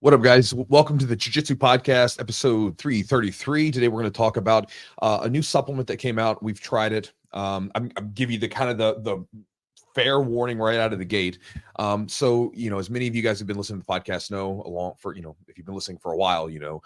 What up, guys? Welcome to the Jiu-Jitsu podcast, episode 333. Today, we're going to talk about a new supplement that came out. We've tried it. I'm give you the kind of the fair warning right out of the gate. So, as many of you guys have been listening to the podcast know, if you've been listening for a while, a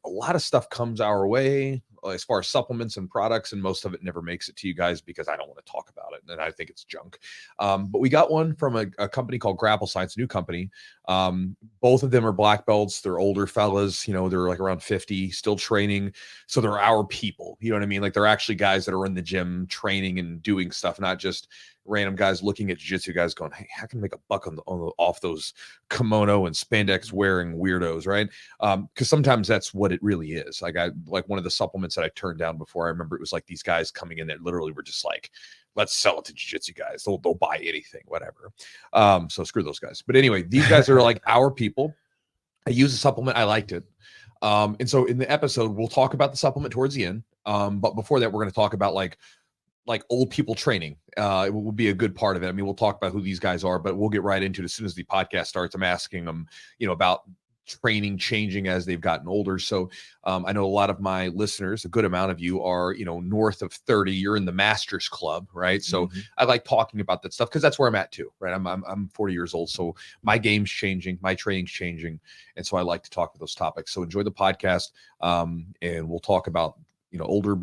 lot of stuff comes our way as far as supplements and products, and most of it never makes it to you guys because I don't want to talk about it, and I think it's junk. But we got one from a company called Grapple Science, a new company. Both of them are black belts. They're older fellas, they're like around 50, still training. So they're our people, you know what I mean? Like they're actually guys that are in the gym training and doing stuff, not just random guys looking at jiu-jitsu guys going, hey, how can I make a buck off those kimono and spandex wearing weirdos, right? Because sometimes that's what it really is. Like one of the supplements that I turned down before, I remember it was like these guys coming in that literally were just like, let's sell it to jiu-jitsu guys. They'll buy anything, whatever. So screw those guys. But anyway, these guys are like our people. I used a supplement. I liked it. And so in the episode, we'll talk about the supplement towards the end. But before that, we're going to talk about like old people training. It will be a good part of it. I mean, we'll talk about who these guys are, but we'll get right into it as soon as the podcast starts. I'm asking them, about training changing as they've gotten older. So I know a lot of my listeners, a good amount of you are, north of 30. You're in the Masters Club, right? So I like talking about that stuff because that's where I'm at too, right? I'm 40 years old, so my game's changing, my training's changing, and so I like to talk about those topics. So enjoy the podcast, and we'll talk about older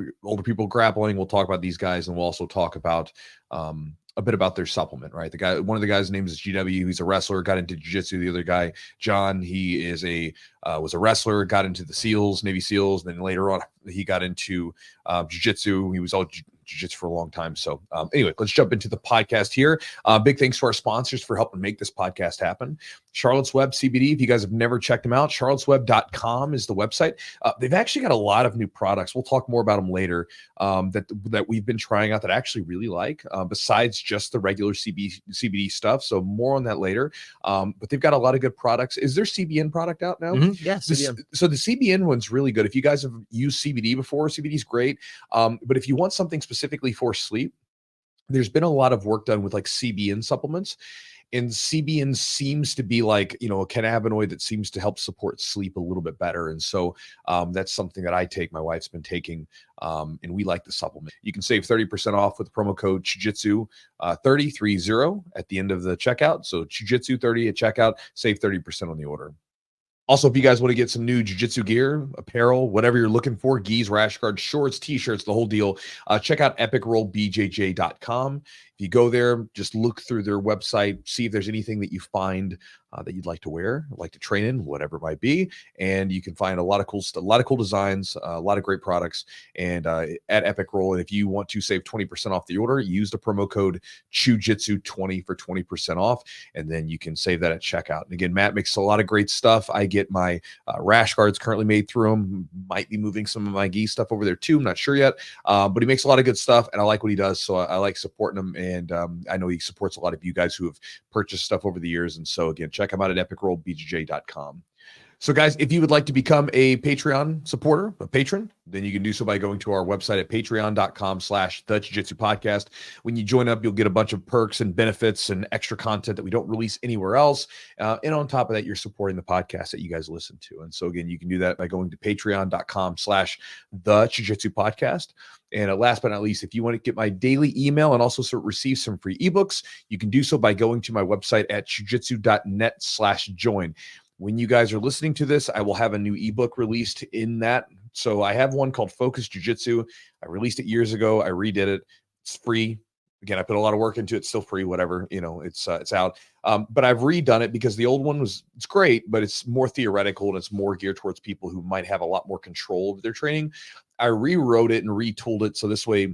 people grappling. We'll talk about these guys, and we'll also talk about a bit about their supplement, right? One of the guys' names is GW. He's a wrestler, got into jiu-jitsu. The other guy, John, he is was a wrestler, got into the SEALs, Navy SEALs. And then later on, he got into jiu-jitsu. He was all jiu-jitsu for a long time. So anyway, let's jump into the podcast here. Big thanks to our sponsors for helping make this podcast happen. Charlotte's Web CBD. If you guys have never checked them out, charlottesweb.com is the website. They've actually got a lot of new products. We'll talk more about them later that we've been trying out that I actually really like, besides just the regular CBD stuff. So more on that later. But they've got a lot of good products. Is there CBN product out now? Yeah, CBN. So the CBN one's really good. If you guys have used CBD before, CBD is great. But if you want something specifically for sleep, there's been a lot of work done with like CBN supplements. And CBN seems to be like, a cannabinoid that seems to help support sleep a little bit better. And so that's something that I take. My wife's been taking, and we like the supplement. You can save 30% off with the promo code Chewjitsu 3030 at the end of the checkout. So Chewjitsu 30 at checkout, save 30% on the order. Also, if you guys want to get some new jiu-jitsu gear, apparel, whatever you're looking for, gis, rash guards, shorts, t-shirts, the whole deal, check out epicrollbjj.com. If you go there, just look through their website, see if there's anything that you find that you'd like to wear, like to train in, whatever it might be. And you can find a lot of cool stuff, a lot of cool designs, a lot of great products, and at Epic Roll. And if you want to save 20% off the order, use the promo code Chewjitsu20 for 20% off, and then you can save that at checkout. And again, Matt makes a lot of great stuff. I get my rash guards currently made through him. Might be moving some of my Ghee stuff over there too. I'm not sure yet, but he makes a lot of good stuff, and I like what he does. So I like supporting him, and I know he supports a lot of you guys who have purchased stuff over the years. And so again, check him out at epicrollbjj.com. So guys, if you would like to become a Patreon supporter, a patron, then you can do so by going to our website at patreon.com/the Jiu-Jitsu podcast. When you join up, you'll get a bunch of perks and benefits and extra content that we don't release anywhere else. And on top of that, you're supporting the podcast that you guys listen to. And so again, you can do that by going to patreon.com/the Jiu-Jitsu podcast. And last but not least, if you want to get my daily email and also receive some free ebooks, you can do so by going to my website at jiujitsu.net/join. When you guys are listening to this, I will have a new ebook released in that. So I have one called Focus Jiu-Jitsu. I released it years ago. I redid it. It's free. Again, I put a lot of work into it. It's still free, whatever, it's out. But I've redone it because the old one it's great, but it's more theoretical and it's more geared towards people who might have a lot more control over their training. I rewrote it and retooled it. So this way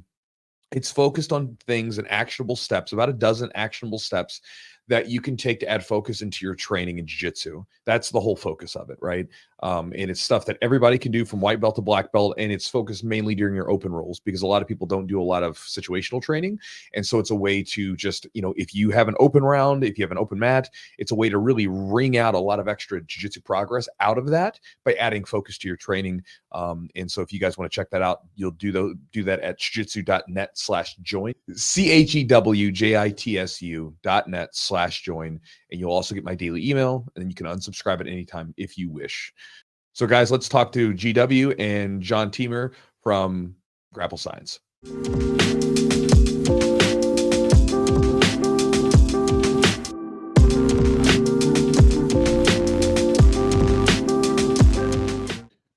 it's focused on things and actionable steps, about a dozen actionable steps that you can take to add focus into your training in jiu-jitsu. That's the whole focus of it, right? And it's stuff that everybody can do from white belt to black belt, and it's focused mainly during your open rolls because a lot of people don't do a lot of situational training. And so it's a way to just, if you have an open round, if you have an open mat, it's a way to really wring out a lot of extra jiu-jitsu progress out of that by adding focus to your training. And so if you guys want to check that out, you'll do that at jiujitsu.net/join, CHEWJITSU.net/join. and you'll also get my daily email, and then you can unsubscribe at any time if you wish. So guys, let's talk to GW and John Teemer from Grapple Science.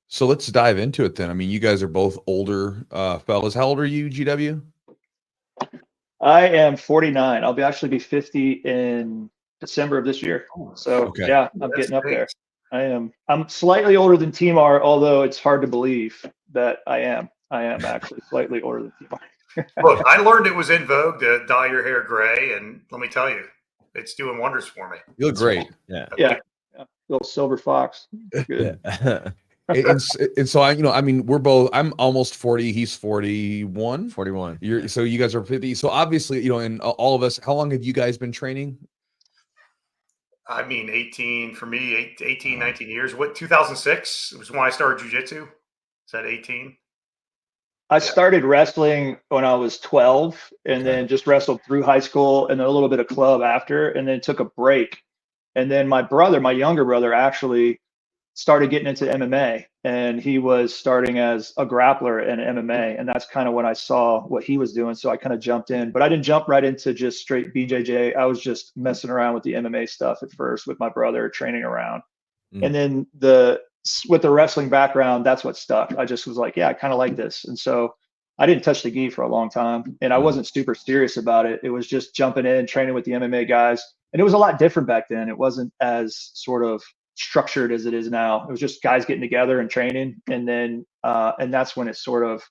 So let's dive into it then. I mean, you guys are both older fellas. How old are you, GW? I am 49. I'll actually be 50 in December of this year. So Okay. yeah, I'm getting up there. I'm slightly older than Timar, although it's hard to believe that I am actually slightly older than Timar. Look, I learned it was in vogue to dye your hair gray, and let me tell you, it's doing wonders for me. You look great. Yeah. Little silver fox. Good. and so I'm almost 40. He's 41. 41. So you guys are 50. So obviously, and all of us, how long have you guys been training? I mean, 18 for me, 18, 19 years. What, 2006 was when I started Jiu-Jitsu? Is that 18? I started wrestling when I was 12 and then just wrestled through high school and then a little bit of club after, and then took a break. And then my younger brother actually started getting into MMA, and he was starting as a grappler in MMA. And that's kind of when I saw what he was doing. So I kind of jumped in, but I didn't jump right into just straight BJJ. I was just messing around with the MMA stuff at first with my brother, training around. And then with the wrestling background, that's what stuck. I just was like, yeah, I kind of like this. And so I didn't touch the gi for a long time, and I wasn't super serious about it. It was just jumping in, training with the MMA guys. And it was a lot different back then. It wasn't as sort of structured as it is now. It was just guys getting together and training. And then, and that's when it sort of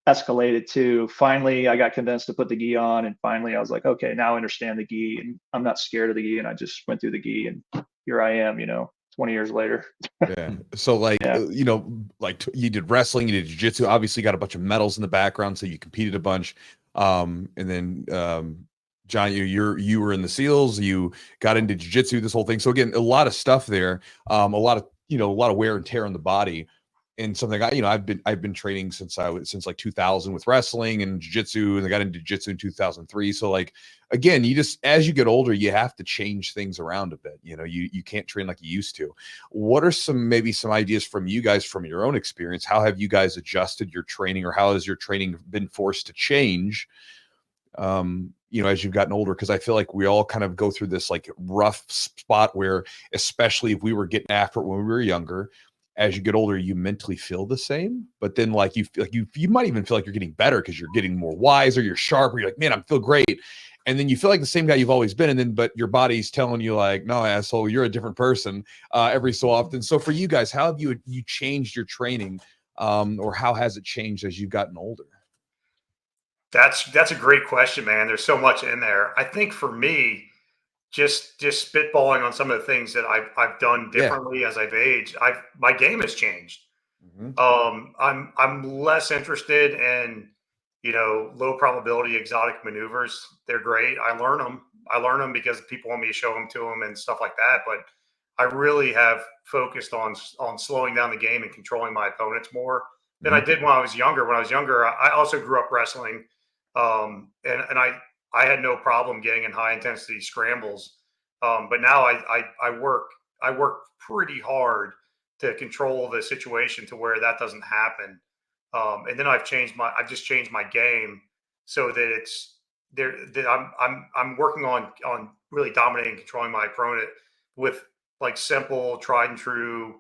escalated to finally I got convinced to put the gi on. And finally I was like, okay, now I understand the gi and I'm not scared of the gi. And I just went through the gi, and here I am, 20 years later. Yeah. So like you did wrestling, you did jiu-jitsu, obviously got a bunch of medals in the background. So you competed a bunch. And then, John, you were in the SEALs, you got into jiu-jitsu, this whole thing. So again, a lot of stuff there, a lot of wear and tear on the body, and something I've been training since like 2000 with wrestling and jiu-jitsu, and I got into jiu-jitsu in 2003. So like, again, as you get older, you have to change things around a bit. You can't train like you used to. What are maybe some ideas from you guys from your own experience? How have you guys adjusted your training, or how has your training been forced to change? As you've gotten older, because I feel like we all kind of go through this like rough spot where, especially if we were getting after it when we were younger, as you get older, you mentally feel the same, but then like you might even feel like you're getting better because you're getting more wise, or you're sharper. You're like, man, I feel great. And then you feel like the same guy you've always been. And then, but your body's telling you like, no, asshole, you're a different person every so often. So for you guys, how have you changed your training, or how has it changed as you've gotten older? That's a great question, man. There's so much in there. I think for me, just spitballing on some of the things that I've done differently as I've aged, my game has changed. I'm less interested in low probability exotic maneuvers. They're great. I learn them because people want me to show them to them and stuff like that. But I really have focused on slowing down the game and controlling my opponents more than I did when I was younger. When I was younger, I also grew up wrestling. And I had no problem getting in high intensity scrambles. But now I work pretty hard to control the situation to where that doesn't happen. And then I've just changed my game so that it's there, that I'm working on really dominating, controlling my opponent with like simple, tried and true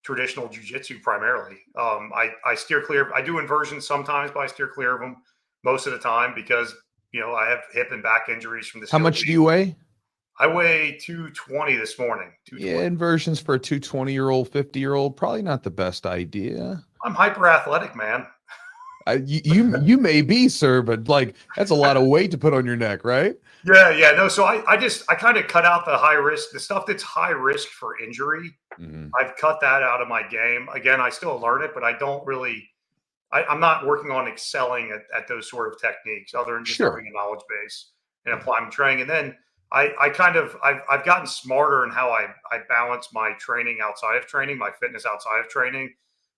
traditional jiu-jitsu primarily. I steer clear. I do inversions sometimes, but I steer clear of them most of the time because I have hip and back injuries from this. How much do you weigh? I weigh 220 this morning. 220. Yeah, inversions for a 220-year-old, 50-year-old, probably not the best idea. I'm hyper athletic, man. You may be, sir, but like that's a lot of weight to put on your neck, right? Yeah. No, so I kind of cut out the high risk, the stuff that's high risk for injury. I've cut that out of my game. Again, I still learn it, but I don't really. I'm not working on excelling at those sort of techniques, other than just having a knowledge base and applying training. And then I've gotten smarter in how I balance my training outside of training, my fitness outside of training.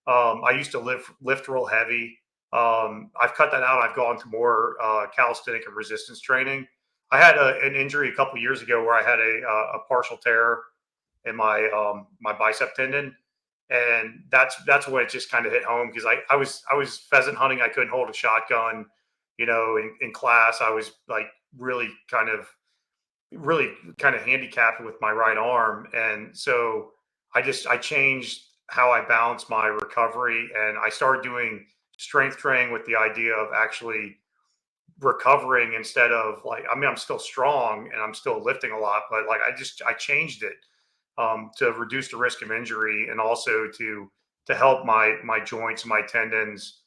I used to lift real heavy. I've cut that out. I've gone to more calisthenic and resistance training. I had an injury a couple years ago where I had a partial tear in my my bicep tendon, and that's when it just kind of hit home, because I was pheasant hunting. I couldn't hold a shotgun, you know, in class. I was like really kind of handicapped with my right arm, and so I changed how I balance my recovery, and I started doing strength training with the idea of actually recovering instead of like, I mean, I'm still strong and I'm still lifting a lot, but like I changed it to reduce the risk of injury, and also to help my joints and my tendons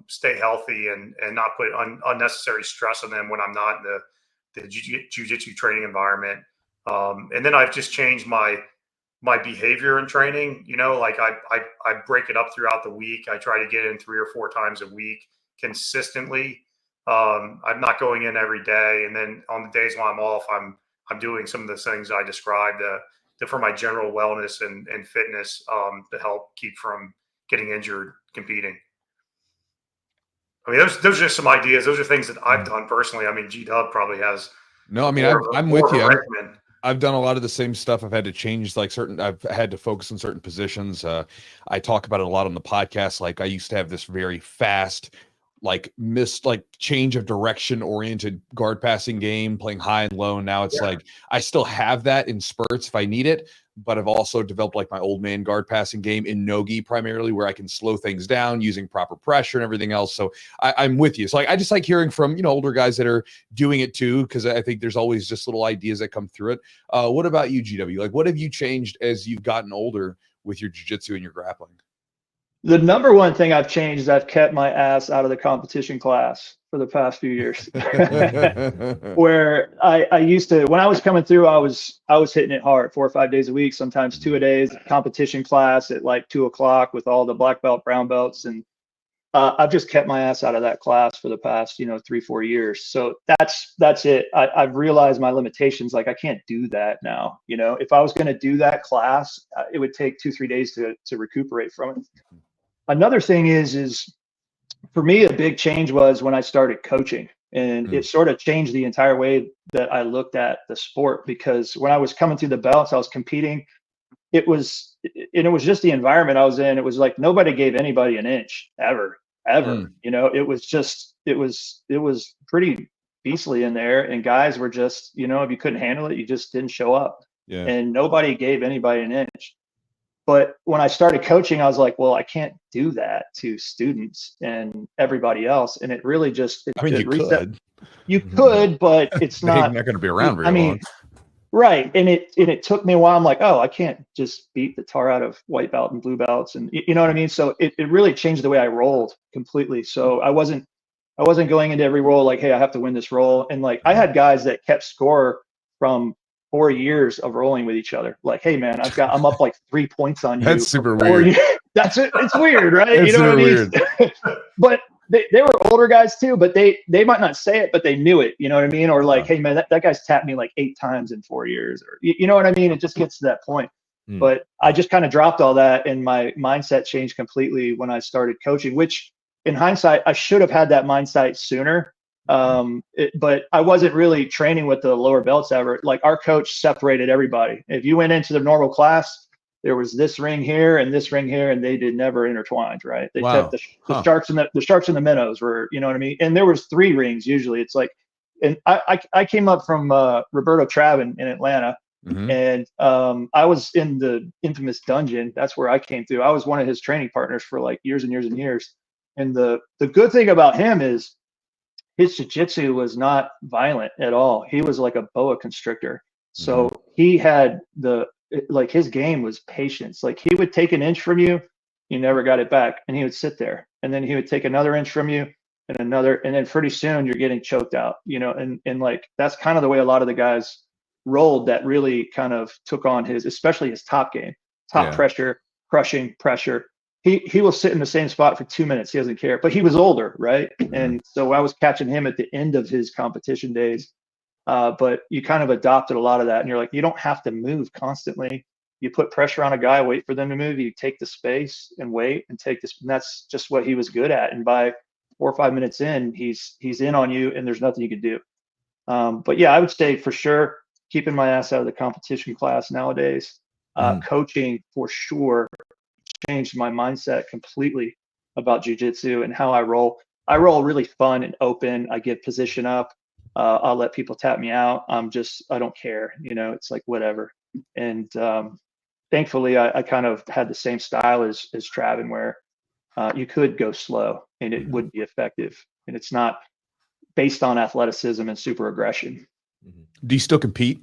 stay healthy, and not put unnecessary stress on them when I'm not in the jiu-jitsu training environment. And then I've just changed my behavior in training. You know, like I break it up throughout the week. I try to get in 3 or 4 times a week consistently. I'm not going in every day, and then on the days when I'm off, I'm doing some of the things I described for my general wellness and fitness, to help keep from getting injured competing. I mean, those are just some ideas. Those are things that I've done personally. I mean, G-Dub probably has. No, I mean, I'm with you. I've done a lot of the same stuff. I've had to change I've had to focus on certain positions. I talk about it a lot on the podcast. Like I used to have this very fast, change of direction oriented guard passing game, playing high and low. Now it's like, I still have that in spurts if I need it, but I've also developed like my old man guard passing game in no-gi primarily, where I can slow things down using proper pressure and everything else. So I'm with you. So I just like hearing from, older guys that are doing it too, because I think there's always just little ideas that come through it. What about you, GW? Like, what have you changed as you've gotten older with your jiu-jitsu and your grappling? The number one thing I've changed is I've kept my ass out of the competition class for the past few years. Where I used to, when I was coming through, I was hitting it hard 4 or 5 days a week, sometimes 2 a days, competition class at like 2 o'clock with all the black belt, brown belts. And I've just kept my ass out of that class for the past, 3-4 years. So that's it. I've realized my limitations. Like I can't do that now. If I was going to do that class, it would take 2-3 days to recuperate from it. Another thing is for me, a big change was when I started coaching, and it sort of changed the entire way that I looked at the sport, because when I was coming through the belts, I was competing. It was just the environment I was in. It was like nobody gave anybody an inch ever. It was pretty beastly in there, and guys were just, if you couldn't handle it, you just didn't show up. Yeah. And nobody gave anybody an inch. But when I started coaching, I was like, well, I can't do that to students and everybody else. And it really just, you could, but it's not going to be around very long. Right. And it took me a while. I'm like, oh, I can't just beat the tar out of white belt and blue belts. And you know what I mean? So it really changed the way I rolled completely. So I wasn't going into every roll like, hey, I have to win this roll. And like, I had guys that kept score from 4 years of rolling with each other. Like, hey man, I'm up like 3 points on you. That's super weird. That's it. It's weird, right? It's you know what I mean? weird. But they were older guys too, but they might not say it, but they knew it. You know what I mean? Or like, hey man, that guy's tapped me like 8 times in 4 years, or you know what I mean? It just gets to that point. But I just kind of dropped all that, and my mindset changed completely when I started coaching, which in hindsight, I should have had that mindset sooner. But I wasn't really training with the lower belts ever. Like our coach separated everybody. If you went into the normal class, there was this ring here and this ring here, and they did never intertwined, right? They kept the sharks and the sharks and the minnows were, you know what I mean? And there was 3 rings usually. It's like, and I came up from Roberto Traven in Atlanta, and I was in the infamous dungeon. That's where I came through. I was one of his training partners for like years and years and years. And the good thing about him is his jiu-jitsu was not violent at all. He was like a boa constrictor. So he had his game was patience. Like he would take an inch from you, you never got it back, and he would sit there. And then he would take another inch from you and another, and then pretty soon you're getting choked out, and like that's kind of the way a lot of the guys rolled that really kind of took on especially his top game, pressure, crushing pressure. He will sit in the same spot for 2 minutes. He doesn't care, but he was older, right? And so I was catching him at the end of his competition days. But you kind of adopted a lot of that, and you're like, you don't have to move constantly. You put pressure on a guy, wait for them to move. You take the space and wait and take this. And that's just what he was good at. And by 4 or 5 minutes in, he's in on you, and there's nothing you can do. But yeah, I would say for sure, keeping my ass out of the competition class nowadays. Coaching for sure changed my mindset completely about jujitsu and how I roll. I roll really fun and open. I give position up. I'll let people tap me out. I don't care. It's like whatever. And thankfully, I kind of had the same style as Travin, where you could go slow and it would be effective. And it's not based on athleticism and super aggression. Do you still compete?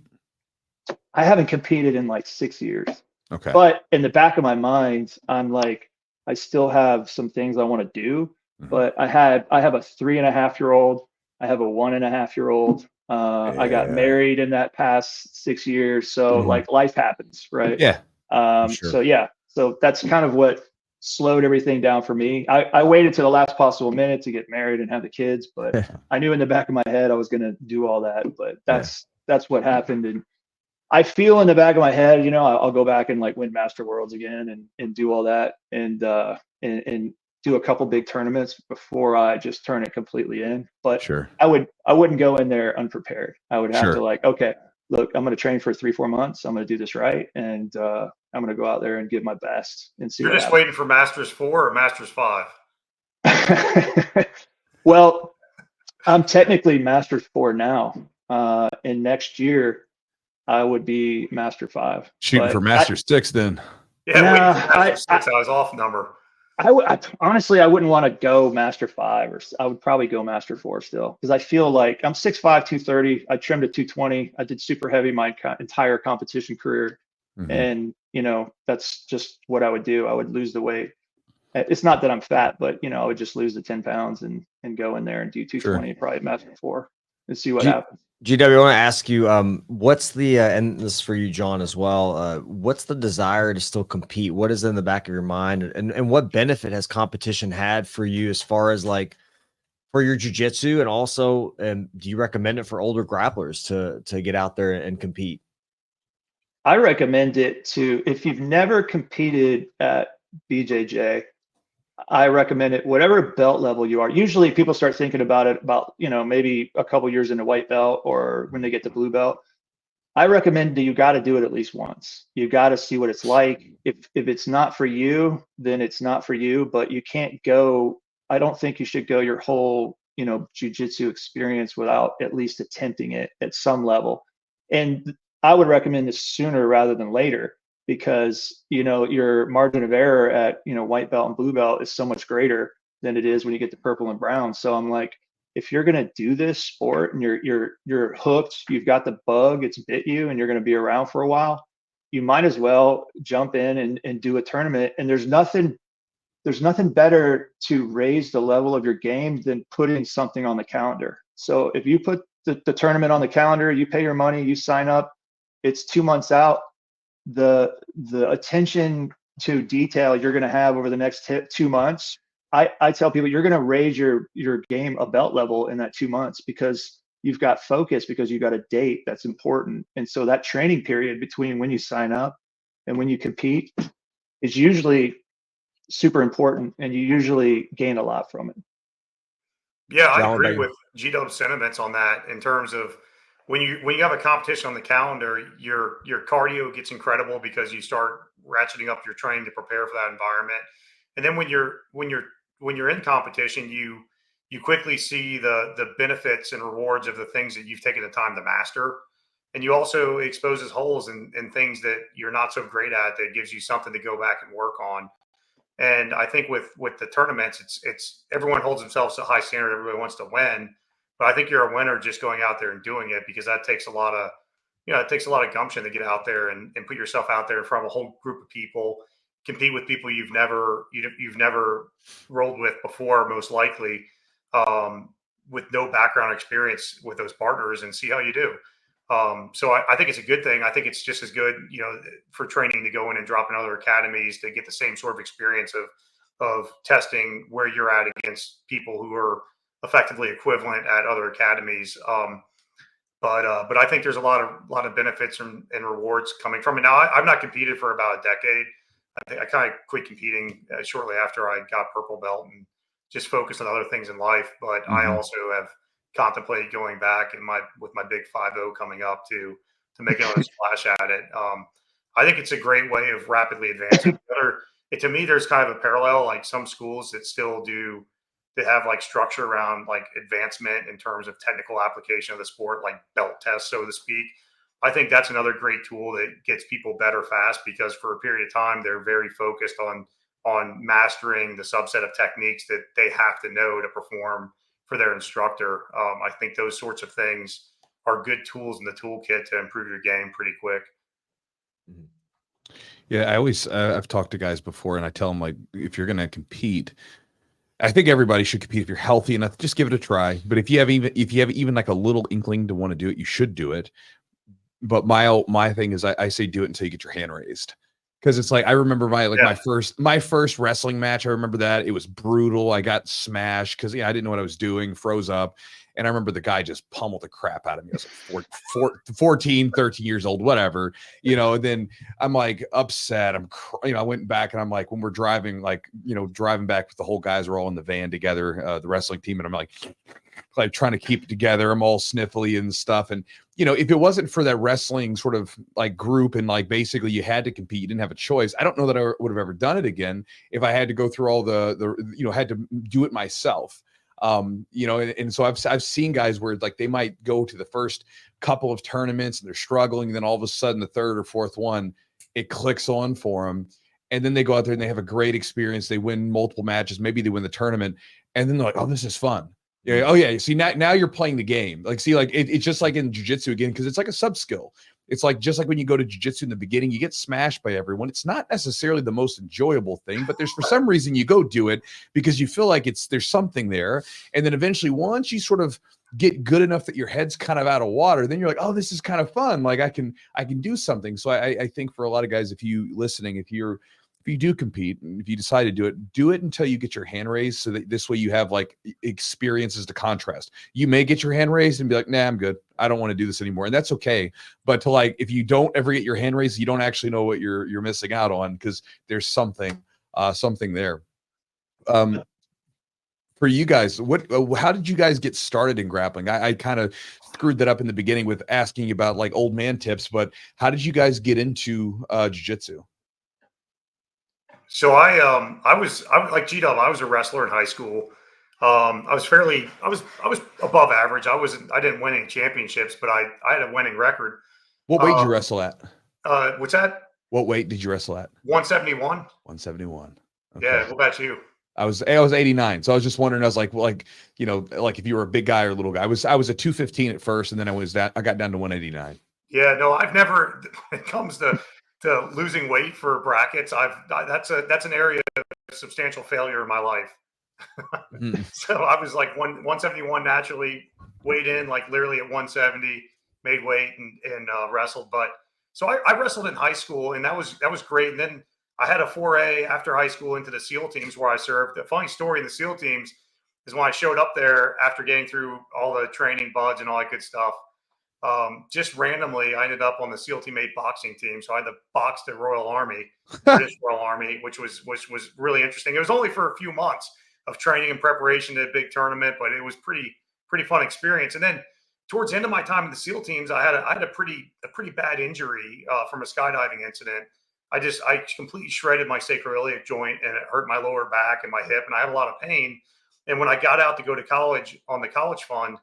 I haven't competed in like 6 years. Okay. But in the back of my mind, I'm like, I still have some things I want to do. But I have a 3.5-year-old. I have a 1.5-year-old. I got married in that past 6 years. So like life happens, right? Yeah. Sure. So that's kind of what slowed everything down for me. I waited to the last possible minute to get married and have the kids, but I knew in the back of my head I was going to do all that. But that's what happened. And I feel in the back of my head, I'll go back and like win Master Worlds again and do all that and do a couple big tournaments before I just turn it completely in. But sure, I wouldn't go in there unprepared. I would have to like, okay, look, I'm going to train for 3-4 months. I'm going to do this right. And I'm going to go out there and give my best and see. You're just waiting for Masters 4 or Masters 5? Well, I'm technically Masters 4 now. And next year, I would be Master 5. Shooting for Master 6 then. Yeah, Master 6, I was off number. Honestly, I wouldn't want to go Master 5, or I would probably go Master 4 still, because I feel like I'm 6'5", 230. I trimmed to 220. I did super heavy my entire competition career. And, that's just what I would do. I would lose the weight. It's not that I'm fat, but, I would just lose the 10 pounds and go in there and do 220, probably Master 4 and see what happens. GW, I want to ask you, what's the, and this is for you, John, as well, what's the desire to still compete? What is in the back of your mind? And what benefit has competition had for you as far as like for your jiu-jitsu? And also, do you recommend it for older grapplers to get out there and compete? I recommend it if you've never competed at BJJ, I recommend it, whatever belt level you are. Usually people start thinking about it maybe a couple years into white belt or when they get to blue belt. I recommend that you got to do it at least once. You got to see what it's like. If it's not for you, then it's not for you, but you can't go. I don't think you should go your whole, jiu-jitsu experience without at least attempting it at some level. And I would recommend this sooner rather than later, because your margin of error at white belt and blue belt is so much greater than it is when you get to purple and brown. So I'm like, if you're going to do this sport and you're hooked, you've got the bug, it's bit you, and you're going to be around for a while, you might as well jump in and do a tournament. And there's nothing better to raise the level of your game than putting something on the calendar. So if you put the tournament on the calendar, you pay your money, you sign up, it's 2 months out. The attention to detail you're going to have over the next 2 months, I tell people you're going to raise your game a belt level in that 2 months, because you've got focus, because you've got a date that's important. And so that training period between when you sign up and when you compete is usually super important, and you usually gain a lot from it. Yeah, I agree with G-Dub's sentiments on that, in terms of when you have a competition on the calendar, your cardio gets incredible because you start ratcheting up your training to prepare for that environment. And then when you're in competition, you quickly see the benefits and rewards of the things that you've taken the time to master. And you also exposes holes and things that you're not so great at, that gives you something to go back and work on. And I think with the tournaments, it's everyone holds themselves to a high standard. Everybody wants to win. But I think you're a winner just going out there and doing it, because that takes a lot of, it takes a lot of gumption to get out there and put yourself out there in front of a whole group of people, compete with people you've never rolled with before, most likely, with no background experience with those partners, and see how you do. So I think it's a good thing. I think it's just as good, for training to go in and drop in other academies to get the same sort of experience of testing where you're at against people who are effectively equivalent at other academies. But I think there's a lot of benefits and rewards coming from it. Now, I've not competed for about a decade. I kind of quit competing shortly after I got purple belt and just focused on other things in life. But I also have contemplate going back with my big 5-0 coming up to make another splash at it. I think it's a great way of rapidly advancing. To me, there's kind of a parallel, like some schools that still do, that have like structure around like advancement in terms of technical application of the sport, like belt tests, so to speak. I think that's another great tool that gets people better fast, because for a period of time, they're very focused on mastering the subset of techniques that they have to know to perform for their instructor. I think those sorts of things are good tools in the toolkit to improve your game pretty quick. Yeah, I always I've talked to guys before, and I tell them, like, if you're going to compete, I think everybody should compete if you're healthy enough. Just give it a try. But if you have even like a little inkling to want to do it, you should do it. But my thing is, I say do it until you get your hand raised. Because it's like, I remember my first wrestling match. I remember that it was brutal. I got smashed because I didn't know what I was doing, froze up. And I remember the guy just pummeled the crap out of me. I was like 14, 13 years old, whatever, and then I'm like upset. I went back and I'm like, when we're driving, driving back with the whole guys are all in the van together, the wrestling team. And I'm like trying to keep it together. I'm all sniffly and stuff. And, if it wasn't for that wrestling sort of like group and like basically you had to compete, you didn't have a choice. I don't know that I would have ever done it again if I had to go through all the had to do it myself. And so I've seen guys where like they might go to the first couple of tournaments and they're struggling, and then all of a sudden the third or fourth one, it clicks on for them. And then they go out there and they have a great experience. They win multiple matches. Maybe they win the tournament, and then they're like, oh, this is fun. Yeah. Oh yeah. See, now you're playing the game. Like, see, like it's just like in jiu-jitsu again, because it's like a sub skill. It's like, just like when you go to jiu-jitsu in the beginning, you get smashed by everyone. It's not necessarily the most enjoyable thing, but there's for some reason you go do it because you feel like there's something there. And then eventually, once you sort of get good enough that your head's kind of out of water, then you're like, oh, this is kind of fun. Like I can do something. So I think for a lot of guys, if you do compete, and if you decide to do it until you get your hand raised, so that this way you have like experiences to contrast. You may get your hand raised and be like, nah, I'm good. I don't want to do this anymore. And that's okay. But to like, if you don't ever get your hand raised, you don't actually know what you're missing out on, because there's something there. For you guys, how did you guys get started in grappling? I kind of screwed that up in the beginning with asking you about like old man tips, but how did you guys get into jiu-jitsu? So I was like G-Dub. I was a wrestler in high school. I was above average. I didn't win any championships, but I had a winning record. What weight did you wrestle at? What's that? What weight did you wrestle at? 171. 171. Okay. Yeah. What about you? I was 89. So I was just wondering, I was like, well, like if you were a big guy or a little guy. I was a 215 at first, and then I got down to 189. Yeah, no, I've never, when it comes to losing weight for brackets, that's an area of substantial failure in my life. So I was like 171 naturally, weighed in like literally at 170, made weight and wrestled. But so I wrestled in high school, and that was great. And then I had a foray after high school into the SEAL teams where I served. The funny story in the SEAL teams is when I showed up there after getting through all the training buds and all that good stuff. Just randomly, I ended up on the SEAL Team 8 boxing team. So I had to box the Royal Army, British Royal Army, which was really interesting. It was only for a few months of training and preparation to a big tournament, but it was pretty fun experience. And then towards the end of my time in the SEAL teams, I had a pretty bad injury from a skydiving incident. I completely shredded my sacroiliac joint, and it hurt my lower back and my hip, and I had a lot of pain. And when I got out to go to college on the college fund,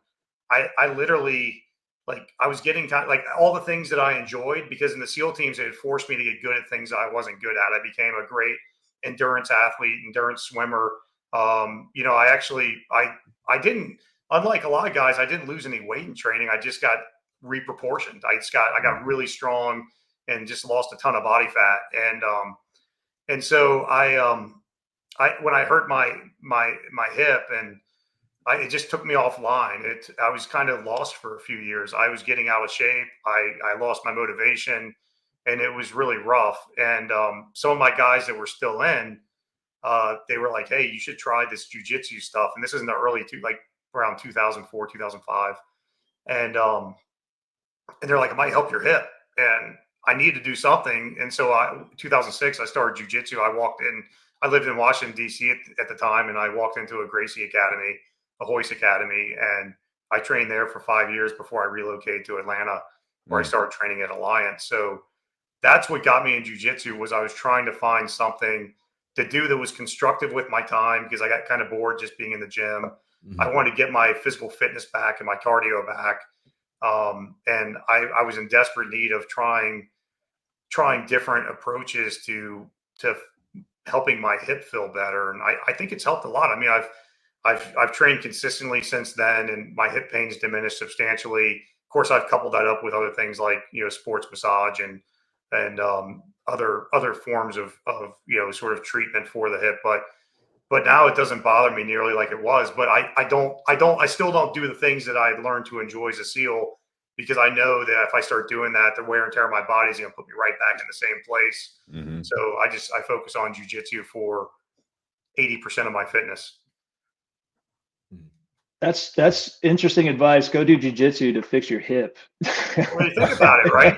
I literally, like, I was getting like all the things that I enjoyed, because in the SEAL teams, it had forced me to get good at things that I wasn't good at. I became a great endurance athlete, endurance swimmer. I didn't, unlike a lot of guys, I didn't lose any weight in training. I just got reproportioned. I got really strong and just lost a ton of body fat. And so when I hurt my hip, and it just took me offline. I was kind of lost for a few years. I was getting out of shape. I lost my motivation, and it was really rough. And some of my guys that were still in, they were like, hey, you should try this jiu-jitsu stuff. And this is in the early around 2004, 2005. And they're like, it might help your hip. And I needed to do something. And so 2006, I started jiu-jitsu. I lived in Washington, D.C. at the time, and I walked into a Gracie Academy, a Hoist Academy, and I trained there for 5 years before I relocated to Atlanta, where I started training at Alliance. So that's what got me in jiu-jitsu, was I was trying to find something to do that was constructive with my time, because I got kind of bored just being in the gym. I wanted to get my physical fitness back and my cardio back. And I was in desperate need of trying different approaches to helping my hip feel better. And I think it's helped a lot. I mean, I've trained consistently since then, and my hip pain's diminished substantially. Of course, I've coupled that up with other things like, sports massage and other forms of sort of treatment for the hip. But now it doesn't bother me nearly like it was. But I still don't do the things that I learned to enjoy as a SEAL, because I know that if I start doing that, the wear and tear of my body is going to put me right back in the same place. So I focus on jiu-jitsu for 80% of my fitness. That's interesting advice. Go do jiu-jitsu to fix your hip. When you think about it, right?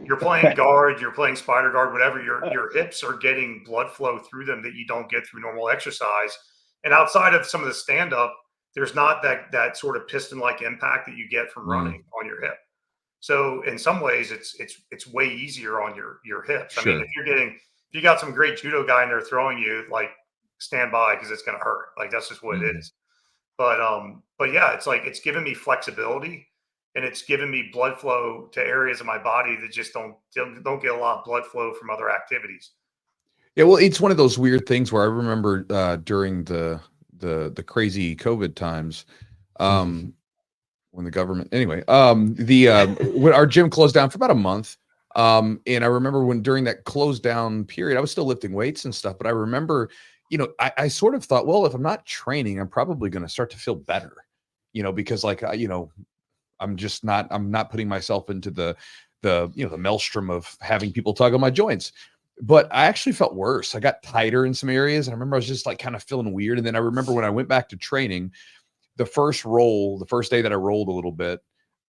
You're playing guard, you're playing spider guard, whatever. Your hips are getting blood flow through them that you don't get through normal exercise. And outside of some of the stand up, there's not that sort of piston-like impact that you get from running on your hip. So in some ways, it's way easier on your hips. I mean, if you got some great judo guy and they're throwing you, like, stand by, because it's going to hurt. Like, that's just what it is. But yeah, it's given me flexibility, and it's given me blood flow to areas of my body that just don't get a lot of blood flow from other activities. Yeah, well, it's one of those weird things where I remember during the crazy COVID times, when the government, anyway, when our gym closed down for about a month. And I remember when during that closed down period, I was still lifting weights and stuff, but I remember, I sort of thought, well, if I'm not training, I'm probably going to start to feel better, because like, I'm not putting myself into the maelstrom of having people tug on my joints. But I actually felt worse. I got tighter in some areas. And I remember I was just like kind of feeling weird. And then I remember when I went back to training, the first day that I rolled a little bit,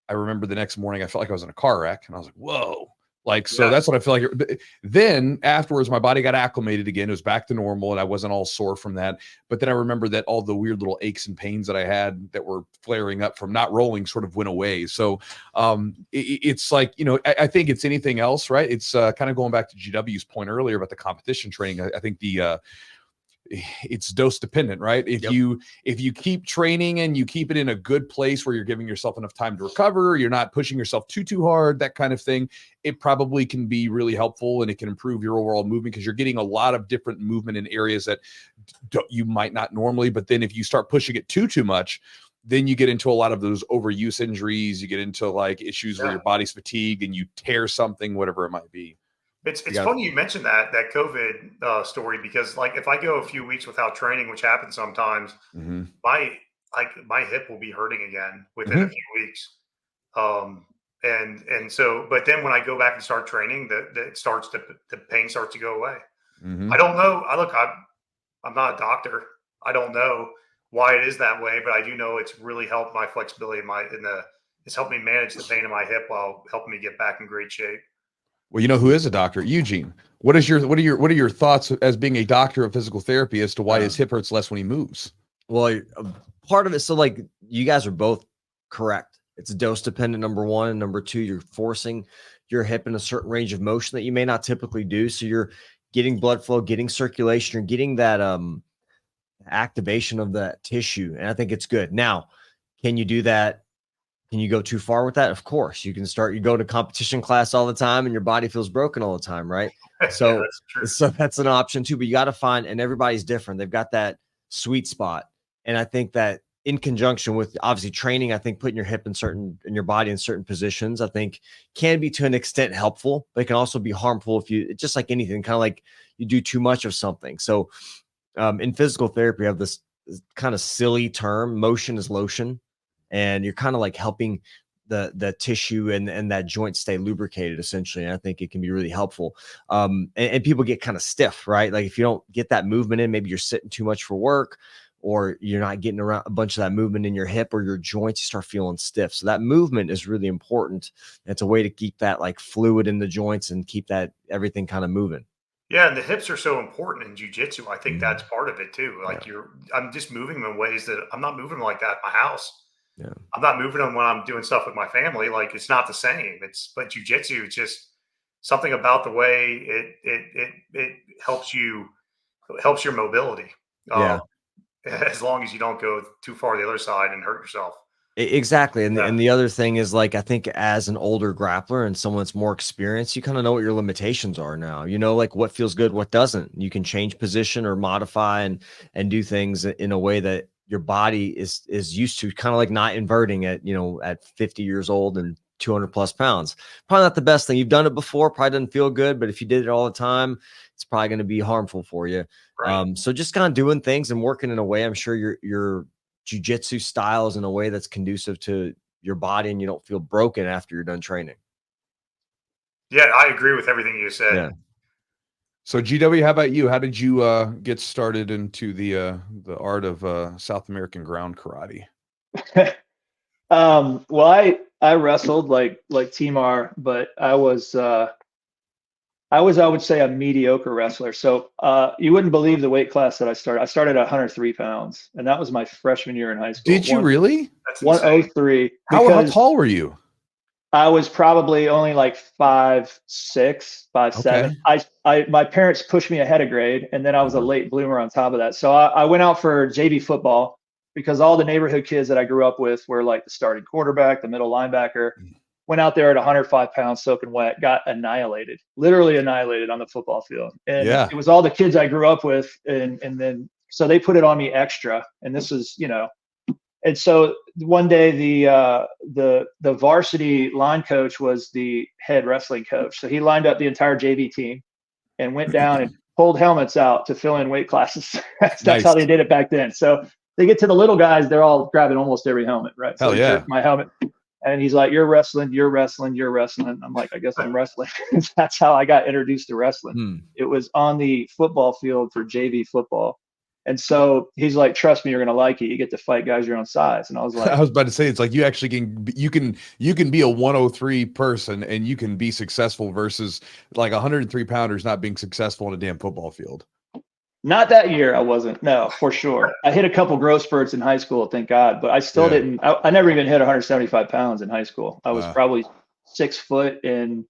I remember the next morning, I felt like I was in a car wreck, and I was like, whoa. Like, so that's what I feel like. Then afterwards, my body got acclimated again. It was back to normal, and I wasn't all sore from that. But then I remember that all the weird little aches and pains that I had that were flaring up from not rolling sort of went away. So it's like, I think it's anything else, right? It's kind of going back to GW's point earlier about the competition training. I think it's dose dependent, right? If you keep training and you keep it in a good place where you're giving yourself enough time to recover, you're not pushing yourself too hard, that kind of thing, it probably can be really helpful, and it can improve your overall movement, because you're getting a lot of different movement in areas that you might not normally. But then if you start pushing it too much, then you get into a lot of those overuse injuries. You get into like issues where your body's fatigued and you tear something, whatever it might be. It's funny you mentioned that COVID story, because like if I go a few weeks without training, which happens sometimes, my hip will be hurting again within a few weeks. And so, but then when I go back and start training, the pain starts to go away. I don't know. I'm not a doctor. I don't know why it is that way, but I do know it's really helped my flexibility it's helped me manage the pain in my hip while helping me get back in great shape. Well, who is a doctor? Eugene. What are your thoughts as being a doctor of physical therapy as to why his hip hurts less when he moves? Well, part of it. So like you guys are both correct. It's dose dependent. Number one. Number two, you're forcing your hip in a certain range of motion that you may not typically do. So you're getting blood flow, getting circulation, you're getting that activation of that tissue. And I think it's good. Now, can you do that? Can you go too far with that? Of course. You go to competition class all the time and your body feels broken all the time, right? So, so that's an option too, but you got to find, and everybody's different. They've got that sweet spot. And I think that in conjunction with obviously training, I think putting your hip in your body in certain positions, I think can be to an extent helpful, but it can also be harmful if you, just like anything, kind of like you do too much of something. So in physical therapy, we have this kind of silly term, motion is lotion. And you're kind of like helping the tissue and that joint stay lubricated, essentially. And I think it can be really helpful. And people get kind of stiff, right? Like if you don't get that movement in, maybe you're sitting too much for work, or you're not getting around a bunch of that movement in your hip or your joints, you start feeling stiff. So that movement is really important. It's a way to keep that like fluid in the joints and keep that everything kind of moving. Yeah, and the hips are so important in jiu-jitsu. I think that's part of it too. Like I'm just moving them in ways that I'm not moving them like that at my house. Yeah. I'm not moving them when I'm doing stuff with my family. Like, it's not the same. But jujitsu, it's just something about the way it helps your mobility. Yeah. As long as you don't go too far to the other side and hurt yourself. Exactly. And, Yeah. and the other thing is, like, I think as an older grappler and someone that's more experienced, you kind of know what your limitations are now. You know, like what feels good, what doesn't. You can change position or modify and do things in a way that your body is used to, kind of like not inverting at, at 50 years old and 200 plus pounds. Probably not the best thing. You've done it before, probably doesn't feel good, but if you did it all the time, it's probably going to be harmful for you. Right. So just kind of doing things and working in a way, I'm sure your jiu-jitsu styles in a way that's conducive to your body and you don't feel broken after you're done training. Yeah, I agree with everything you said. Yeah. So GW, how about you? How did you get started into the art of South American ground karate? Well, I wrestled like Timar, but I was I would say a mediocre wrestler. So you wouldn't believe the weight class that I started. I started at 103 pounds, and that was my freshman year in high school. Did you really? That's insane. 103. How tall were you? I was probably only like 5'6", 5'7". Okay. My parents pushed me ahead of grade, and then I was a late bloomer on top of that. So I went out for JV football because all the neighborhood kids that I grew up with were like the starting quarterback, the middle linebacker. Went out there at 105 pounds, soaking wet, got annihilated, literally annihilated on the football field. And it was all the kids I grew up with. And then, so they put it on me extra. And this is, and so one day the varsity line coach was the head wrestling coach. So he lined up the entire JV team and went down and pulled helmets out to fill in weight classes. That's how they did it back then. So they get to the little guys, they're all grabbing almost every helmet, right? Hell so yeah. my helmet. And he's like, you're wrestling. I'm like, I guess I'm wrestling. That's how I got introduced to wrestling. It was on the football field for JV football. And so he's like, trust me, you're going to like it. You get to fight guys your own size. And I was like, I was about to say, it's like you actually you can be a 103 person and you can be successful versus like 103 pounders not being successful in a damn football field. Not that year. I wasn't. No, for sure. I hit a couple growth spurts in high school, thank God, but I still didn't. I never even hit 175 pounds in high school. I was probably 6 foot, and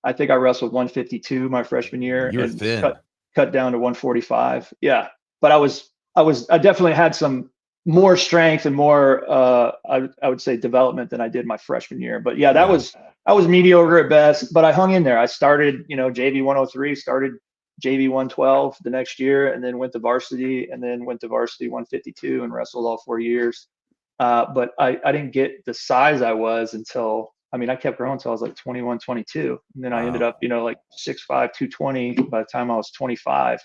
I think I wrestled 152 my freshman year. You were and thin. Cut down to 145. Yeah, but I definitely had some more strength and more I would say development than I did my freshman year. But yeah, I was mediocre at best, but I hung in there. I started, JV 103, started JV 112 the next year, and then went to varsity, and then went to varsity 152 and wrestled all 4 years. But I didn't get the size I was until, I kept growing until I was like 21, 22. And then I ended up, like 6'5", 220 by the time I was 25.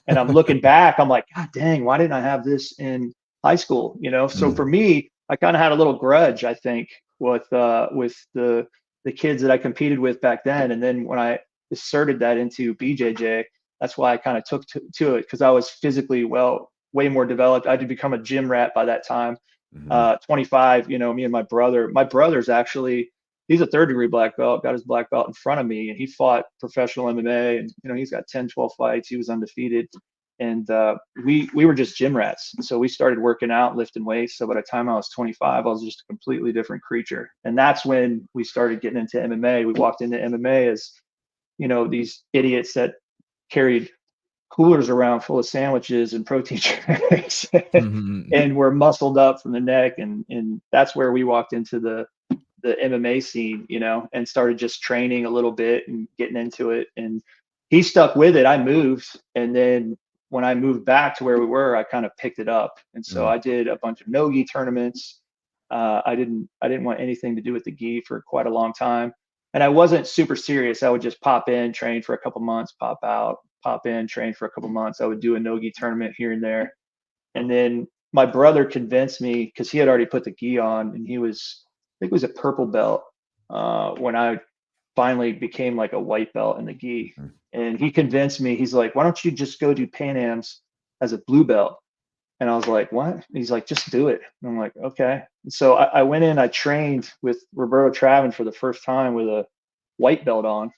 And I'm looking back, I'm like, God dang, why didn't I have this in high school? So for me, I kind of had a little grudge, I think, with the kids that I competed with back then. And then when I asserted that into BJJ, that's why I kind of took to it, because I was physically way more developed. I had become a gym rat by that time. 25, me and my brother's actually, he's a 3rd degree black belt, got his black belt in front of me, and he fought professional MMA, and he's got 10, 12 fights. He was undefeated. And we were just gym rats. So we started working out, lifting weights. So by the time I was 25, I was just a completely different creature. And that's when we started getting into MMA. We walked into MMA as, these idiots that carried coolers around full of sandwiches and protein shakes and were muscled up from the neck. And that's where we walked into the MMA scene, and started just training a little bit and getting into it. And he stuck with it. I moved. And then when I moved back to where we were, I kind of picked it up. And so I did a bunch of no-gi tournaments. I didn't want anything to do with the gi for quite a long time. And I wasn't super serious. I would just pop in, train for a couple months, pop out, pop in, train for a couple months. I would do a no-gi tournament here and there. And then my brother convinced me, because he had already put the gi on, and I think it was a purple belt when I finally became like a white belt in the gi. And he convinced me, he's like, why don't you just go do Pan Ams as a blue belt? And I was like, what? And he's like, just do it. And I'm like, okay. And so I went in, I trained with Roberto Travin for the first time with a white belt on.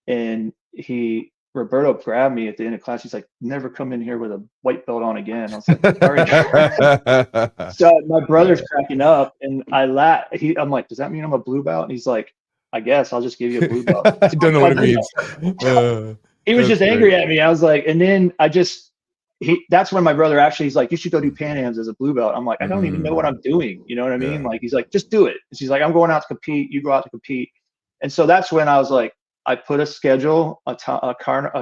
And he Roberto grabbed me at the end of class. He's like, never come in here with a white belt on again. I was like, sorry. So my brother's cracking up, and I laugh. I'm like, does that mean I'm a blue belt? And he's like, I guess I'll just give you a blue belt. I don't know what it means. He was That's just angry great. at me. I was like, and then that's when my brother actually, he's like, you should go do Pan Ams as a blue belt. I'm like, I don't even know what I'm doing. You know what I mean? Yeah. Like, he's like, just do it. And she's like, I'm going out to compete. You go out to compete. And so that's when I was like, I put a schedule, a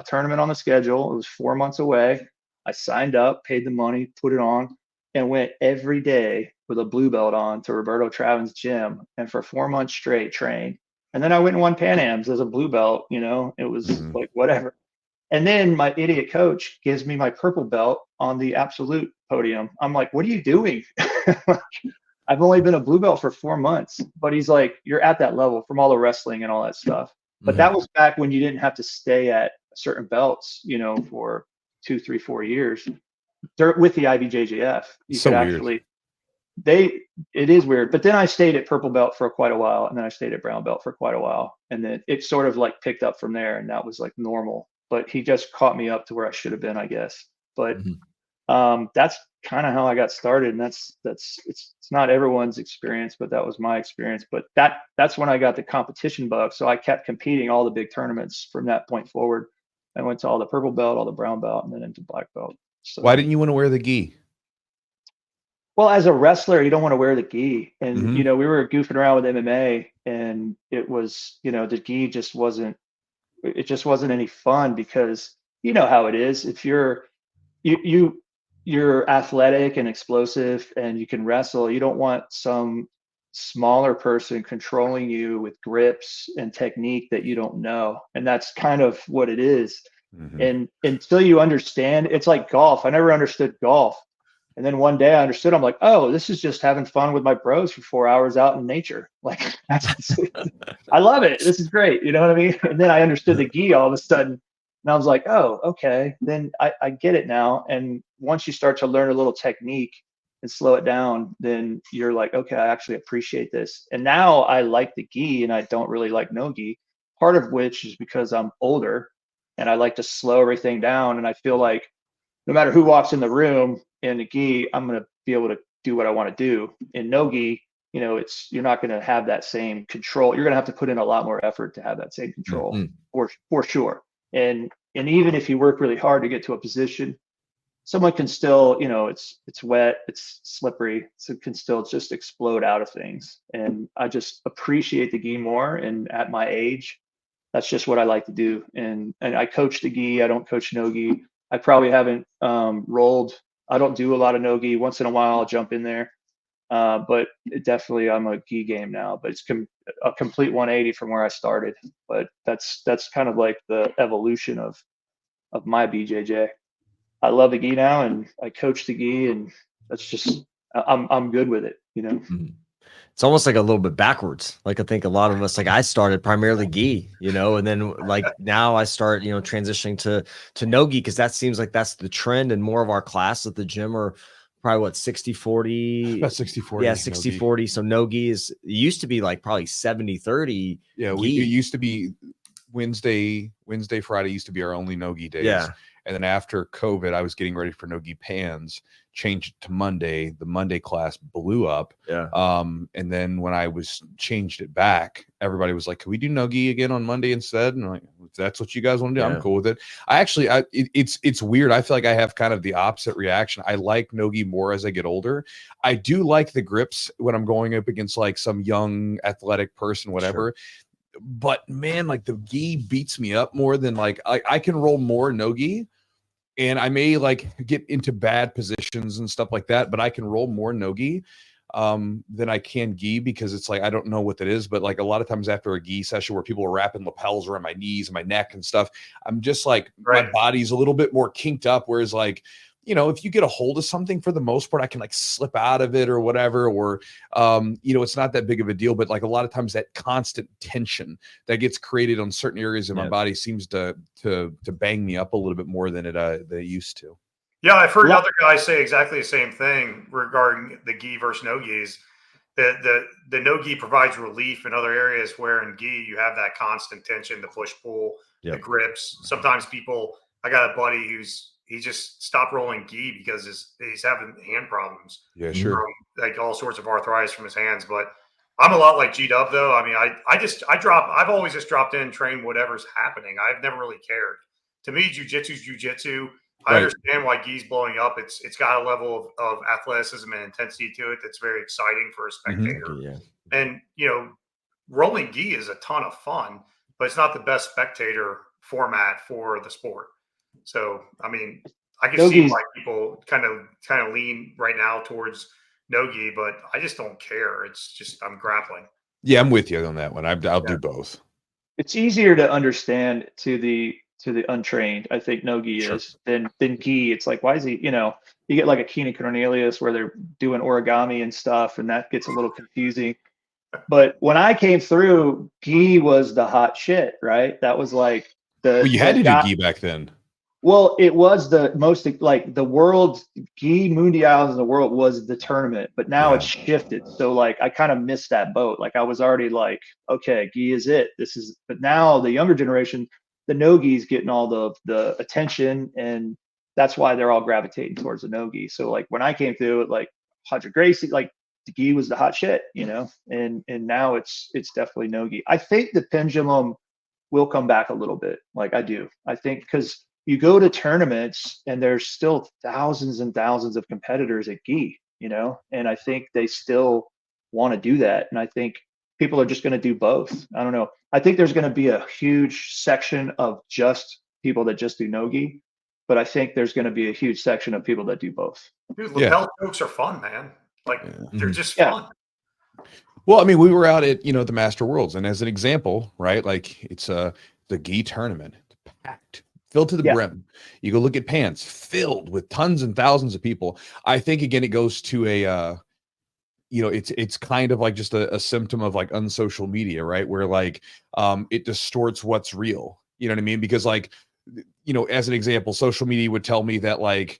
tournament on the schedule. It was 4 months away. I signed up, paid the money, put it on, and went every day with a blue belt on to Roberto Travin's gym, and for 4 months straight trained. And then I went and won Pan Ams as a blue belt. You know, it was like whatever. And then my idiot coach gives me my purple belt on the absolute podium. I'm like, what are you doing? I've only been a blue belt for 4 months, but he's like, you're at that level from all the wrestling and all that stuff. But that was back when you didn't have to stay at certain belts, you know, for 2, 3, 4 years. With the IBJJF, you So could weird. actually, it is weird. But then I stayed at purple belt for quite a while, and then I stayed at brown belt for quite a while. And then it sort of like picked up from there, and that was like normal. But he just caught me up to where I should have been, I guess. But that's kind of how I got started, and it's not everyone's experience, but that was my experience. But that's when I got the competition bug. So I kept competing all the big tournaments from that point forward. I went to all the purple belt, all the brown belt, and then into black belt. So Why didn't you want to wear the gi? well, as a wrestler, you don't want to wear the gi. And you know, we were goofing around with MMA, and it was, you know, the gi just wasn't any fun, because you know how it is. If you're athletic and explosive and you can wrestle, you don't want some smaller person controlling you with grips and technique that you don't know. And that's kind of what it is. And until you understand, it's like golf. I never understood golf. And then one day I understood, I'm like, oh, this is just having fun with my bros for 4 hours out in nature. Like, I love it. This is great. You know what I mean? And then I understood the gi all of a sudden. And I was like, oh, okay. Then I get it now. And once you start to learn a little technique and slow it down, then you're like, okay, I actually appreciate this. And now I like the gi, and I don't really like no gi. Part of which is because I'm older and I like to slow everything down. And I feel like no matter who walks in the room in the gi, I'm going to be able to do what I want to do. In no gi, you know, you're not going to have that same control. You're going to have to put in a lot more effort to have that same control, for sure. And even if you work really hard to get to a position, someone can still, you know, it's wet, it's slippery, so it can still just explode out of things. And I just appreciate the gi more. And at my age, that's just what I like to do. And I coach the gi. I don't coach no gi. I probably haven't rolled. I don't do a lot of no gi. Once in a while, I'll jump in there. But definitely, I'm a gi game now. But it's a complete 180 from where I started. But that's kind of like the evolution of my BJJ. I love the gi now, and I coach the gi, and that's just I'm good with it. You know. It's almost like a little bit backwards. Like I think a lot of us, like I started primarily gi, you know, and then like now I start, you know, transitioning to no gi, because that seems like that's the trend, and more of our class at the gym are probably what 60-40. About 60-40. Yeah, 60-40. So no gi it used to be like probably 70-30. Yeah, it used to be Wednesday, Friday used to be our only no gi days. Yeah. And then after COVID, I was getting ready for no gi pans, changed it to Monday. The Monday class blew up. Yeah. And then when I changed it back, everybody was like, can we do no gi again on Monday instead? And I'm like, if that's what you guys want to do, I'm cool with it. It's weird. I feel like I have kind of the opposite reaction. I like no gi more as I get older. I do like the grips when I'm going up against like some young athletic person, whatever. Sure. But man, like the gi beats me up more than like I can roll more no gi. And I may like get into bad positions and stuff like that, but I can roll more no gi than I can gi, because it's like I don't know what that is. But like a lot of times after a gi session where people are wrapping lapels around my knees and my neck and stuff, I'm just like my body's a little bit more kinked up. Whereas like, you know, if you get a hold of something, for the most part, I can like slip out of it or whatever, or, you know, it's not that big of a deal. But like a lot of times that constant tension that gets created on certain areas of my body seems to bang me up a little bit more than it used to. Yeah, I've heard other guys say exactly the same thing regarding the gi versus no gis. The no gi provides relief in other areas, where in gi you have that constant tension, the push pull, the grips. Sometimes I got a buddy he just stopped rolling gi because he's having hand problems. Yeah, sure. From, like all sorts of arthritis from his hands. But I'm a lot like G-Dub though. I mean, I've always just dropped in, trained whatever's happening. I've never really cared. To me, Jiu-Jitsu's Jiu-Jitsu. I understand why gi's blowing up. It's got a level of athleticism and intensity to it that's very exciting for a spectator. And, rolling gi is a ton of fun, but it's not the best spectator format for the sport. So, I mean, I can see why people kind of lean right now towards no gi, but I just don't care. It's just I'm grappling. Yeah, I'm with you on that one. I'll do both. It's easier to understand to the untrained, I think no gi is than gi. It's like, why is he, you get like a Keenan Cornelius where they're doing origami and stuff, and that gets a little confusing. But when I came through, gi was the hot shit, right? That was like you had to do gi back then. Well, it was the most, like, the world gi mundials in the world was the tournament, but now it's shifted. So like I kind of missed that boat. Like I was already like, okay, gi is it. But now the younger generation, the no gi's getting all the attention, and that's why they're all gravitating towards the no gi. So like when I came through it, like Hunter Gracie, like the gi was the hot shit, and now it's definitely no gi. I think the pendulum will come back a little bit. Like I do. I think because you go to tournaments and there's still thousands and thousands of competitors at gi, and I think they still want to do that. And I think people are just going to do both. I don't know. I think there's going to be a huge section of just people that just do no gi, but I think there's going to be a huge section of people that do both. Dude, lapel jokes are fun, man. Like they're just fun. Well, I mean, we were out at, the Master Worlds, and as an example, right? Like it's the gi tournament, it's packed. Filled to the brim. You go look at pants filled with tons and thousands of people. I think again, it goes to a, it's kind of like just a symptom of like unsocial media, right? Where like, it distorts what's real. You know what I mean? Because like, as an example, social media would tell me that like,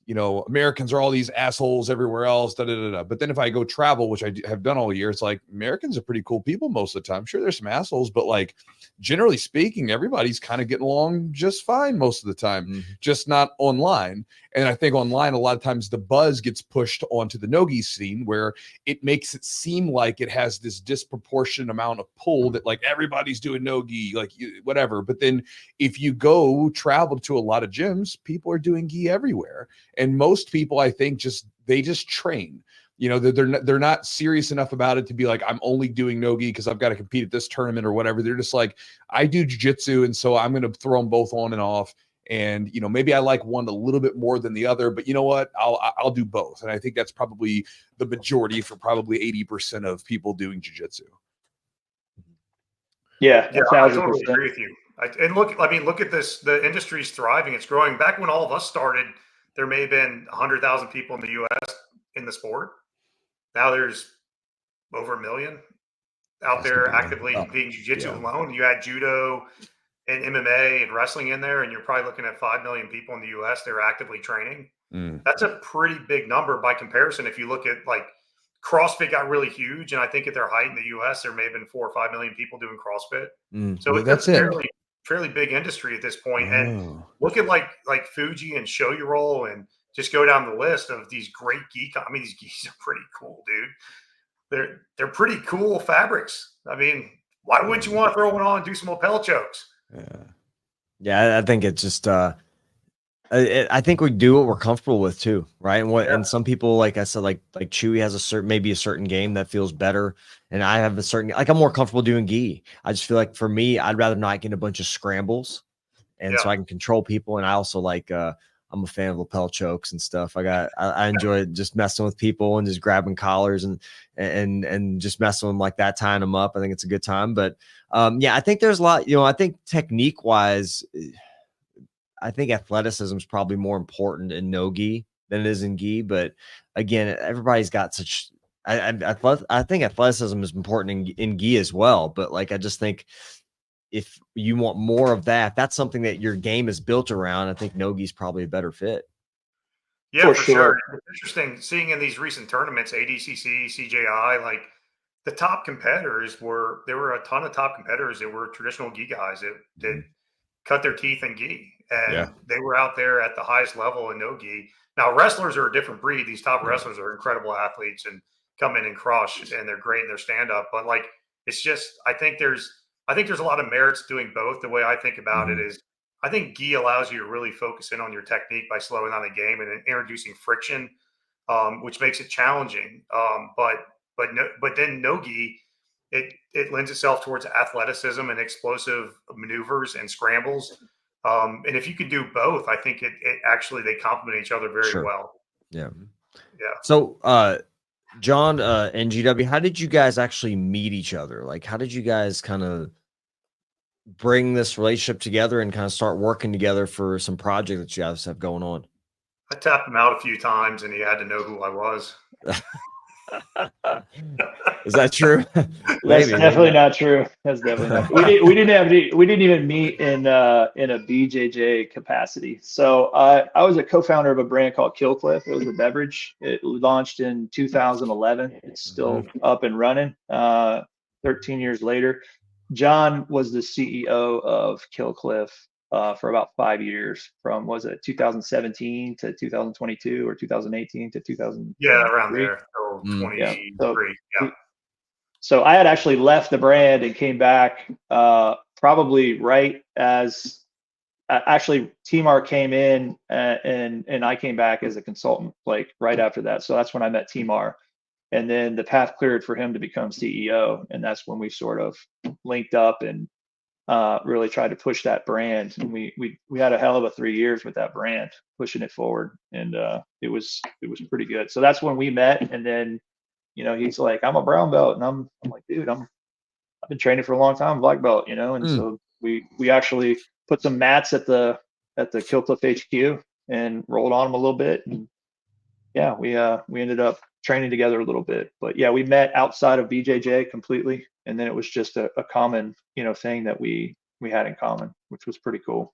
Americans are all these assholes everywhere else, But then if I go travel, which I have done all year, it's like Americans are pretty cool people most of the time. Sure, there's some assholes, but like generally speaking, everybody's kind of getting along just fine most of the time, just not online. And I think online, a lot of times the buzz gets pushed onto the no-gi scene where it makes it seem like it has this disproportionate amount of pull that like everybody's doing no-gi, like whatever. But then if you go travel to a lot of gyms, people are doing gi everywhere. And most people, I think, they just train. They're not serious enough about it to be like, I'm only doing no-gi because I've got to compete at this tournament or whatever. They're just like, I do jiu-jitsu, and so I'm going to throw them both on and off. And maybe I like one a little bit more than the other, but you know what? I'll do both. And I think that's probably the majority for probably 80% of people doing jiu-jitsu. Yeah, I totally agree with you. And look at this. The industry's thriving. It's growing. Back when all of us started, there may have been 100,000 people in the U.S. in the sport. Now there's over 1 million out there actively being jiu-jitsu alone. You add judo and MMA and wrestling in there, and you're probably looking at 5 million people in the U.S. that are actively training. That's a pretty big number by comparison. If you look at like CrossFit got really huge, and I think at their height in the U.S. there may have been 4 or 5 million people doing CrossFit. So that's fairly big industry at this point. And look at like Fuji and Shoyu-Roll, and just go down the list of these great gi. I mean, these gis are pretty cool, dude. They're pretty cool fabrics. I mean, why wouldn't you want to throw one on and do some lapel chokes? Yeah, I think it's just I think we do what we're comfortable with too, right? And some people, like I said, like Chewy has a certain game that feels better, and I have a certain, like, I'm more comfortable doing gi. I just feel like for me, I'd rather not get a bunch of scrambles, and so I can control people. And I also like I'm a fan of lapel chokes and stuff. I enjoy just messing with people and just grabbing collars and just messing with them like that, tying them up. I think it's a good time. But I think there's a lot, I think technique wise, I think athleticism is probably more important in no gi than it is in gi. But again, everybody's got such, I think athleticism is important in gi as well. But like, I just think if you want more of that, if that's something that your game is built around, I think no gi is probably a better fit. Yeah, for sure. It's interesting seeing in these recent tournaments, ADCC, CJI, like the top competitors there were a ton of top competitors that were traditional gi guys that cut their teeth in Ghee, and Yeah. they were out there at the highest level in no Ghee. Now wrestlers are a different breed. These top wrestlers are incredible athletes and come in and crush, and they're great in their stand up. But like, it's just, I think there's a lot of merits doing both. The way I think about it is, I think Ghee allows you to really focus in on your technique by slowing down the game and introducing friction, which makes it challenging. But then no Ghee, it lends itself towards athleticism and explosive maneuvers and scrambles. And if you can do both, I think it actually, they complement each other very well. Yeah. Yeah. So, John and GW, how did you guys actually meet each other? Like, how did you guys kind of bring this relationship together and kind of start working together for some project that you guys have going on? I tapped him out a few times and he had to know who I was. Is that true? That's definitely not true. That's definitely not true. We didn't even meet in a BJJ capacity. So I was a co-founder of a brand called Killcliff. It was a beverage. It launched in 2011. It's still up and running. 13 years later, John was the CEO of Killcliff for about 5 years, from, was it 2017 to 2022 or 2018 to 2000? Yeah, around there. So 23. So I had actually left the brand and came back probably right as actually Timar came in and I came back as a consultant, like right after that. So that's when I met Timar, and then the path cleared for him to become CEO, and that's when we sort of linked up and really tried to push that brand. And we had a hell of a 3 years with that brand, pushing it forward, and it was pretty good. So that's when we met, and then, you know, he's like, I'm a brown belt, and I'm like, dude, I've been training for a long time, black belt, you know. And so we actually put some mats at the Killcliff HQ and rolled on them a little bit, and yeah, we ended up training together a little bit. But yeah, we met outside of BJJ completely, and then it was just a common, you know, thing that we had in common, which was pretty cool.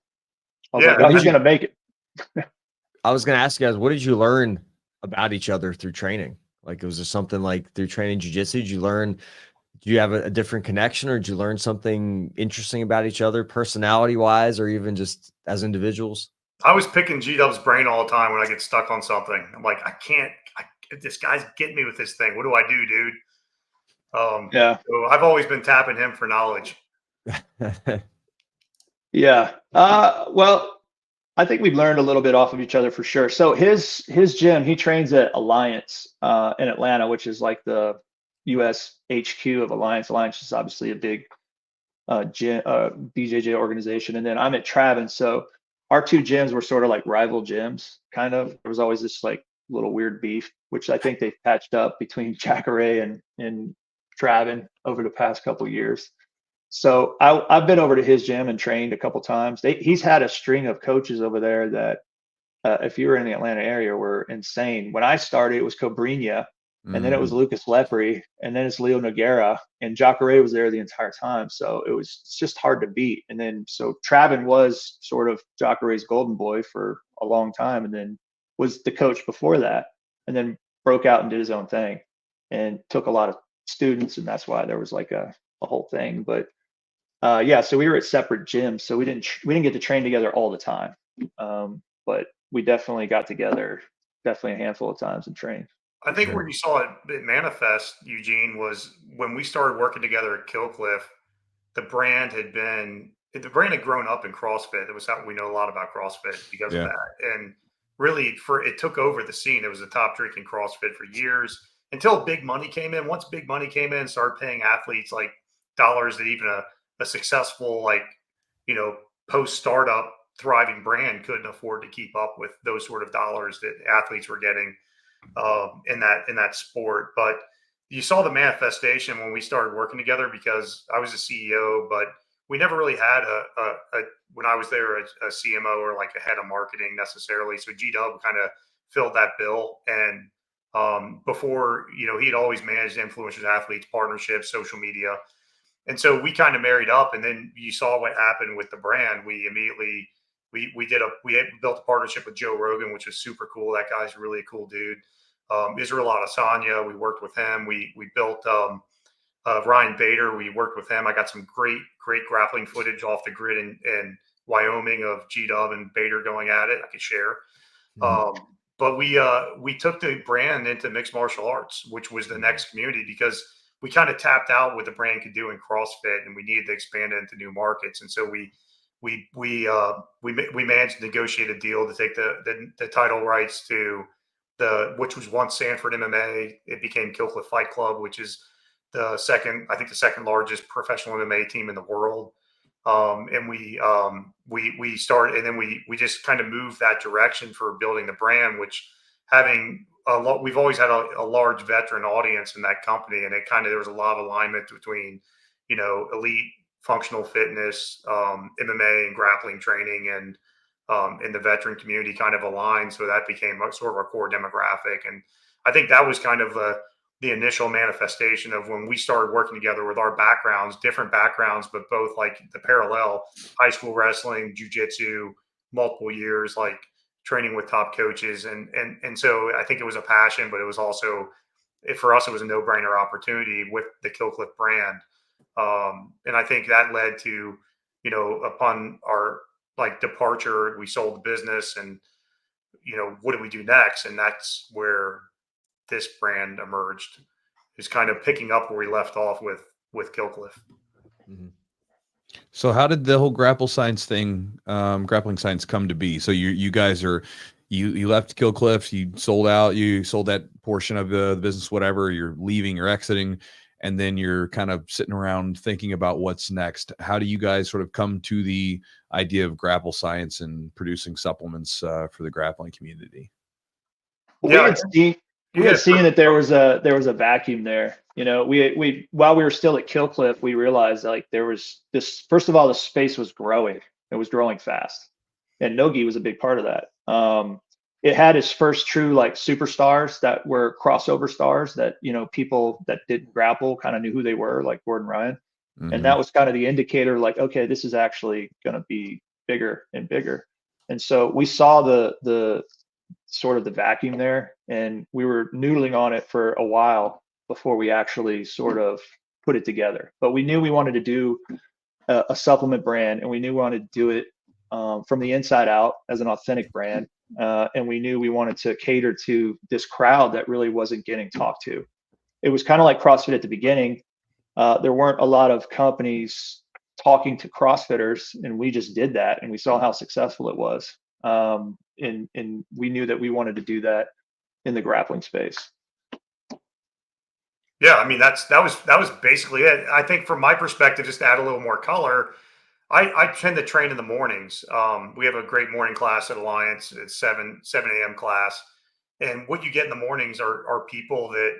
I was like, I'm just gonna make it. I was gonna ask you guys, what did you learn about each other through training? Like, was there something like through training jiu-jitsu? Do you have a different connection, or did you learn something interesting about each other, personality wise, or even just as individuals? I was picking G-Dub's brain all the time when I get stuck on something. I'm like, this guy's getting me with this thing. What do I do, dude? So I've always been tapping him for knowledge. Yeah. Well, I think we've learned a little bit off of each other for sure. So his gym, he trains at Alliance in Atlanta, which is like the US HQ of Alliance. Alliance is obviously a big BJJ organization. And then I'm at Travin. So our two gyms were sort of like rival gyms, kind of. There was always this like little weird beef, which I think they patched up between Jacare and Travin over the past couple of years. So I've been over to his gym and trained a couple times. He's had a string of coaches over there that, if you were in the Atlanta area, were insane. When I started, it was Cobrinha, and then it was Lucas Lepre, and then it's Leo Noguera, and Jacare was there the entire time. So it's just hard to beat. And then so Travin was sort of Jacare's golden boy for a long time, and then was the coach before that, and then broke out and did his own thing, and took a lot of students, and that's why there was like a whole thing. But yeah, so we were at separate gyms, so we didn't get to train together all the time, but we definitely got together, definitely a handful of times and trained. I think where you saw it manifest, Eugene, was when we started working together at Killcliff. The brand had grown up in CrossFit. It was how we know a lot about CrossFit because of that, and really it took over the scene. It was the top drinking CrossFit for years until big money came in. Once big money came in, started paying athletes like dollars that even a successful, like, you know, post startup thriving brand couldn't afford to keep up with those sort of dollars that athletes were getting in that sport. But you saw the manifestation when we started working together, because I was a CEO, but we never really had when I was there, a CMO or like a head of marketing necessarily. So G-Dub kind of filled that bill. And before, you know, he'd always managed influencers, athletes, partnerships, social media. And so we kind of married up, and then you saw what happened with the brand. We immediately, we built a partnership with Joe Rogan, which was super cool. That guy's really a cool dude. Israel Adesanya, we worked with him. We built Ryan Bader. We worked with him. I got some great grappling footage off the grid and Wyoming of G-Dub and Bader going at it. I could share. Mhm. But we took the brand into mixed martial arts, which was the next community, because we kind of tapped out what the brand could do in CrossFit, and we needed to expand it into new markets. And so we managed to negotiate a deal to take the title rights to which was once Sanford MMA. It became Killcliff Fight Club, which is the second largest professional MMA team in the world. And we started, and then we just kind of moved that direction for building the brand, which having we've always had a large veteran audience in that company. And there was a lot of alignment between, elite functional fitness, MMA and grappling training, and in the veteran community kind of aligned. So that became sort of our core demographic. And I think that was kind of the initial manifestation of when we started working together with our backgrounds, different backgrounds, but both like the parallel: high school wrestling, jiu-jitsu, multiple years, like training with top coaches. And so I think it was a passion, but it was also, for us, it was a no-brainer opportunity with the Killcliff brand. And I think that led to, upon our departure, we sold the business, and, what do we do next? And that's where this brand emerged, is kind of picking up where we left off with Killcliff. Mhm. So how did the whole Grapple Science thing, Grappling Science, come to be? So you guys are, you left Killcliff, you sold out, you sold that portion of the business, whatever, you're leaving, you're exiting, and then you're kind of sitting around thinking about what's next. How do you guys sort of come to the idea of Grapple Science and producing supplements for the grappling community? Well, Yeah, we had seen that there was a vacuum there. We while we were still at Killcliff, we realized like there was this. First of all, the space was growing. It was growing fast, and Nogi was a big part of that. It had its first true like superstars that were crossover stars that people that didn't grapple kind of knew who they were, like Gordon Ryan, and that was kind of the indicator. Like, okay, this is actually going to be bigger and bigger. And so we saw the sort of the vacuum there, and we were noodling on it for a while before we actually sort of put it together. But we knew we wanted to do a supplement brand, and we knew we wanted to do it from the inside out as an authentic brand, and we knew we wanted to cater to this crowd that really wasn't getting talked to. It was kind of like CrossFit at the beginning. There weren't a lot of companies talking to CrossFitters, and we just did that, and we saw how successful it was. And we knew that we wanted to do that in the grappling space. Yeah, I mean, that was basically it. I think from my perspective, just to add a little more color, I tend to train in the mornings. We have a great morning class at Alliance. It's 7 a.m. class. And what you get in the mornings are people that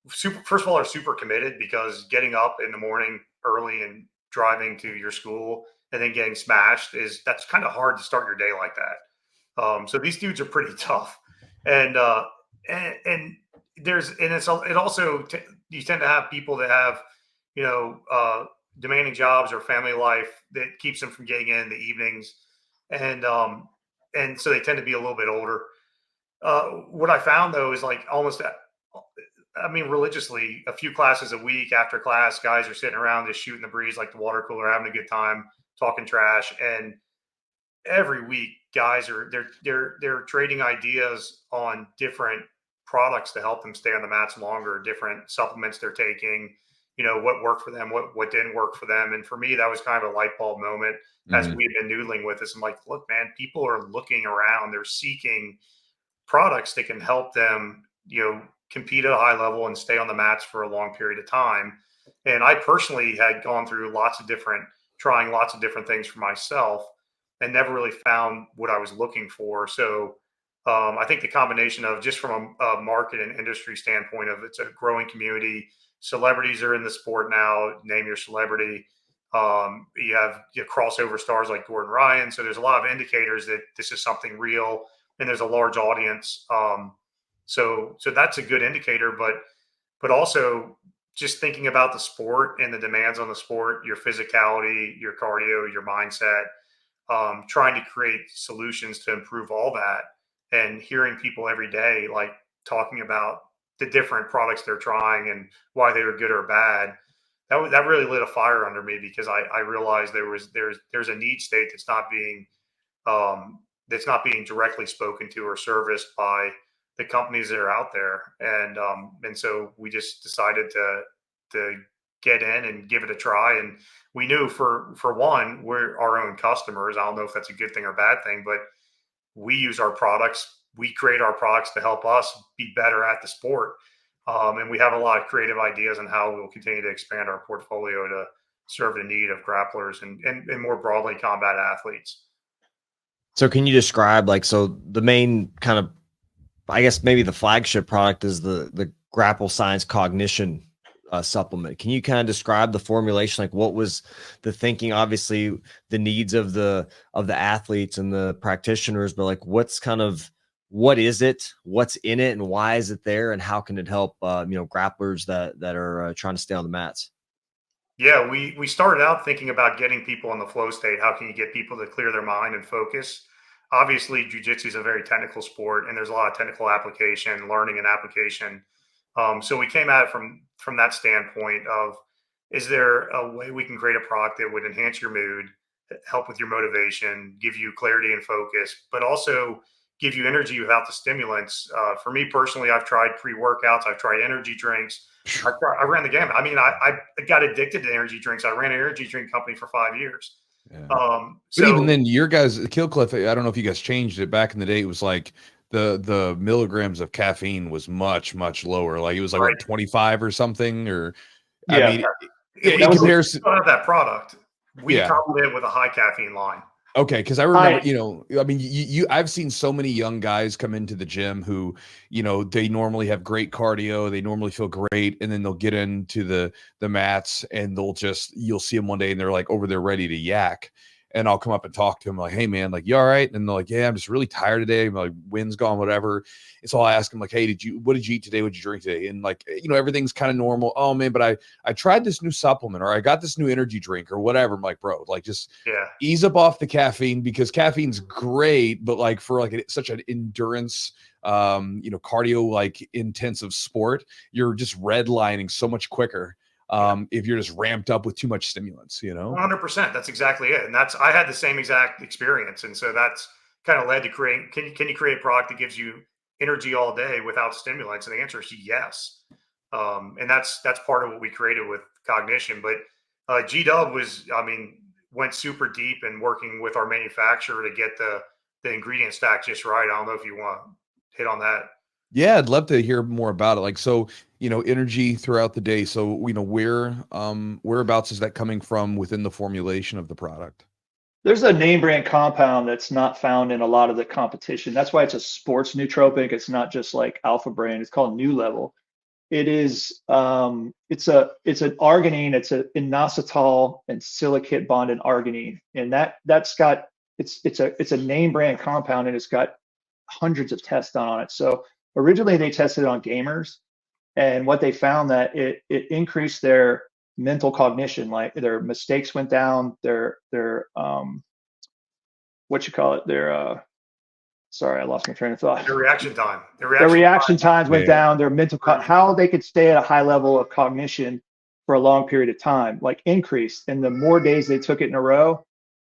first of all, are super committed, because getting up in the morning early and driving to your school and then getting smashed that's kind of hard to start your day like that. So these dudes are pretty tough. And it also you tend to have people that have, demanding jobs or family life that keeps them from getting in the evenings. And so they tend to be a little bit older. What I found though is like religiously, a few classes a week after class, guys are sitting around just shooting the breeze, like the water cooler, having a good time, talking trash. And every week, guys they're trading ideas on different products to help them stay on the mats longer, different supplements they're taking, what worked for them, what didn't work for them. And for me, that was kind of a light bulb moment as we've been noodling with this. I'm like, look, man, people are looking around, they're seeking products that can help them, compete at a high level and stay on the mats for a long period of time. And I personally had gone through trying lots of different things for myself, and never really found what I was looking for. So I think the combination of, just from a market and industry standpoint, of it's a growing community, celebrities are in the sport now, name your celebrity. You have crossover stars like Gordon Ryan. So there's a lot of indicators that this is something real, and there's a large audience. So that's a good indicator, but also just thinking about the sport and the demands on the sport, your physicality, your cardio, your mindset, trying to create solutions to improve all that, and hearing people every day, talking about the different products they're trying and why they are good or bad. that really lit a fire under me, because I realized there's a need state that's not being directly spoken to or serviced by the companies that are out there. And so we just decided to get in and give it a try. And we knew for one, we're our own customers. I don't know if that's a good thing or bad thing, but we use our products. We create our products to help us be better at the sport. And we have a lot of creative ideas on how we'll continue to expand our portfolio to serve the need of grapplers and more broadly combat athletes. So can you describe, like, so the main kind of, I guess maybe the flagship product is the Grapple Science Cognition supplement. Can you kind of describe the formulation? Like, what was the thinking? Obviously the needs of the athletes and the practitioners, but like, what is it, what's in it, and why is it there, and how can it help grapplers that are trying to stay on the mats? Yeah, we started out thinking about getting people in the flow state. How can you get people to clear their mind and focus? Obviously, jiu-jitsu is a very technical sport, and there's a lot of technical application, learning and application. So we came at it from that standpoint of, is there a way we can create a product that would enhance your mood, help with your motivation, give you clarity and focus, but also give you energy without the stimulants? For me personally, I've tried pre-workouts, I've tried energy drinks. I ran the gamut. I mean, I got addicted to energy drinks. I ran an energy drink company for 5 years. Yeah. So but even then, your guys, Killcliff, I don't know if you guys changed it. Back in the day, it was like the milligrams of caffeine was much, much lower. Like it was like right. what, 25 or something, or Yeah. I mean, we in don't comparison, have that product. We Yeah. complement it with a high caffeine line. Okay, because I remember, I mean, I've seen so many young guys come into the gym who, they normally have great cardio, they normally feel great, and then they'll get into the mats and you'll see them one day and they're like over there ready to yak. And I'll come up and talk to them like, hey man, like, you all right? And they're like, yeah, I'm just really tired today. My wind's gone, whatever. And so I ask them like, hey, what did you eat today? What did you drink today? And like, everything's kind of normal. Oh man, but I tried this new supplement, or I got this new energy drink or whatever. I'm like, bro, like just ease up off the caffeine, because caffeine's great, but like for like such an endurance, cardio, like intensive sport, you're just redlining so much quicker. If you're just ramped up with too much stimulants, 100%. That's exactly it. And I had the same exact experience. And so that's kind of led to create, can you create a product that gives you energy all day without stimulants? And the answer is yes. And that's part of what we created with Cognition. But G-Dub went super deep in working with our manufacturer to get the ingredient stack just right. I don't know if you want to hit on that. Yeah, I'd love to hear more about it. Like, so, energy throughout the day. So, whereabouts is that coming from within the formulation of the product? There's a name brand compound that's not found in a lot of the competition. That's why it's a sports nootropic. It's not just like Alpha Brain. It's called New Level. It is it's an arginine. It's an inositol and silicate bonded arginine, and that's got it's a name brand compound, and it's got hundreds of tests done on it. So originally they tested it on gamers, and what they found that it increased their mental cognition, like their mistakes went down, their sorry, I lost my train of thought. Their reaction time. Their reaction times went down, their mental how they could stay at a high level of cognition for a long period of time, like increased. And the more days they took it in a row,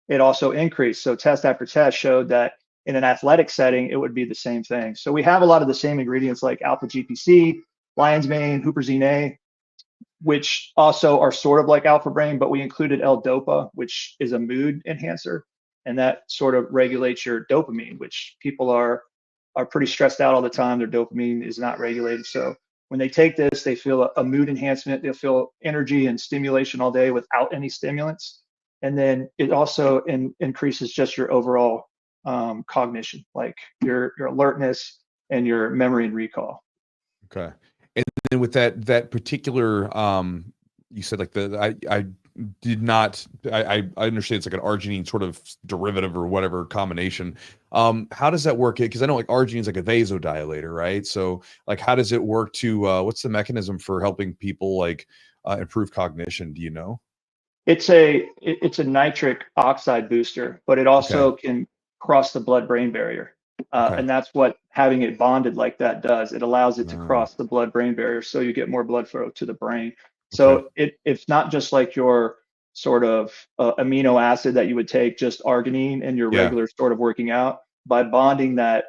it also increased. So test after test showed that in an athletic setting, it would be the same thing. So we have a lot of the same ingredients like alpha GPC, lion's mane, huperzine A, which also are sort of like alpha brain, but we included L-Dopa, which is a mood enhancer. And that sort of regulates your dopamine, which people are pretty stressed out all the time. Their dopamine is not regulated. So when they take this, they feel a mood enhancement. They'll feel energy and stimulation all day without any stimulants. And then it also increases just your overall cognition, like your alertness and your memory and recall. Okay. And then with that particular, you said like I understand it's like an arginine sort of derivative or whatever combination. How does that work? Because I know like arginine is like a vasodilator, right? So like, how does it work to, what's the mechanism for helping people like improve cognition? Do you know? It's a nitric oxide booster, but it also can cross the blood-brain barrier. And that's what having it bonded like that does. It allows it to cross the blood-brain barrier, so you get more blood flow to the brain. So it's not just like your sort of amino acid that you would take, just arginine in your regular sort of working out. By bonding that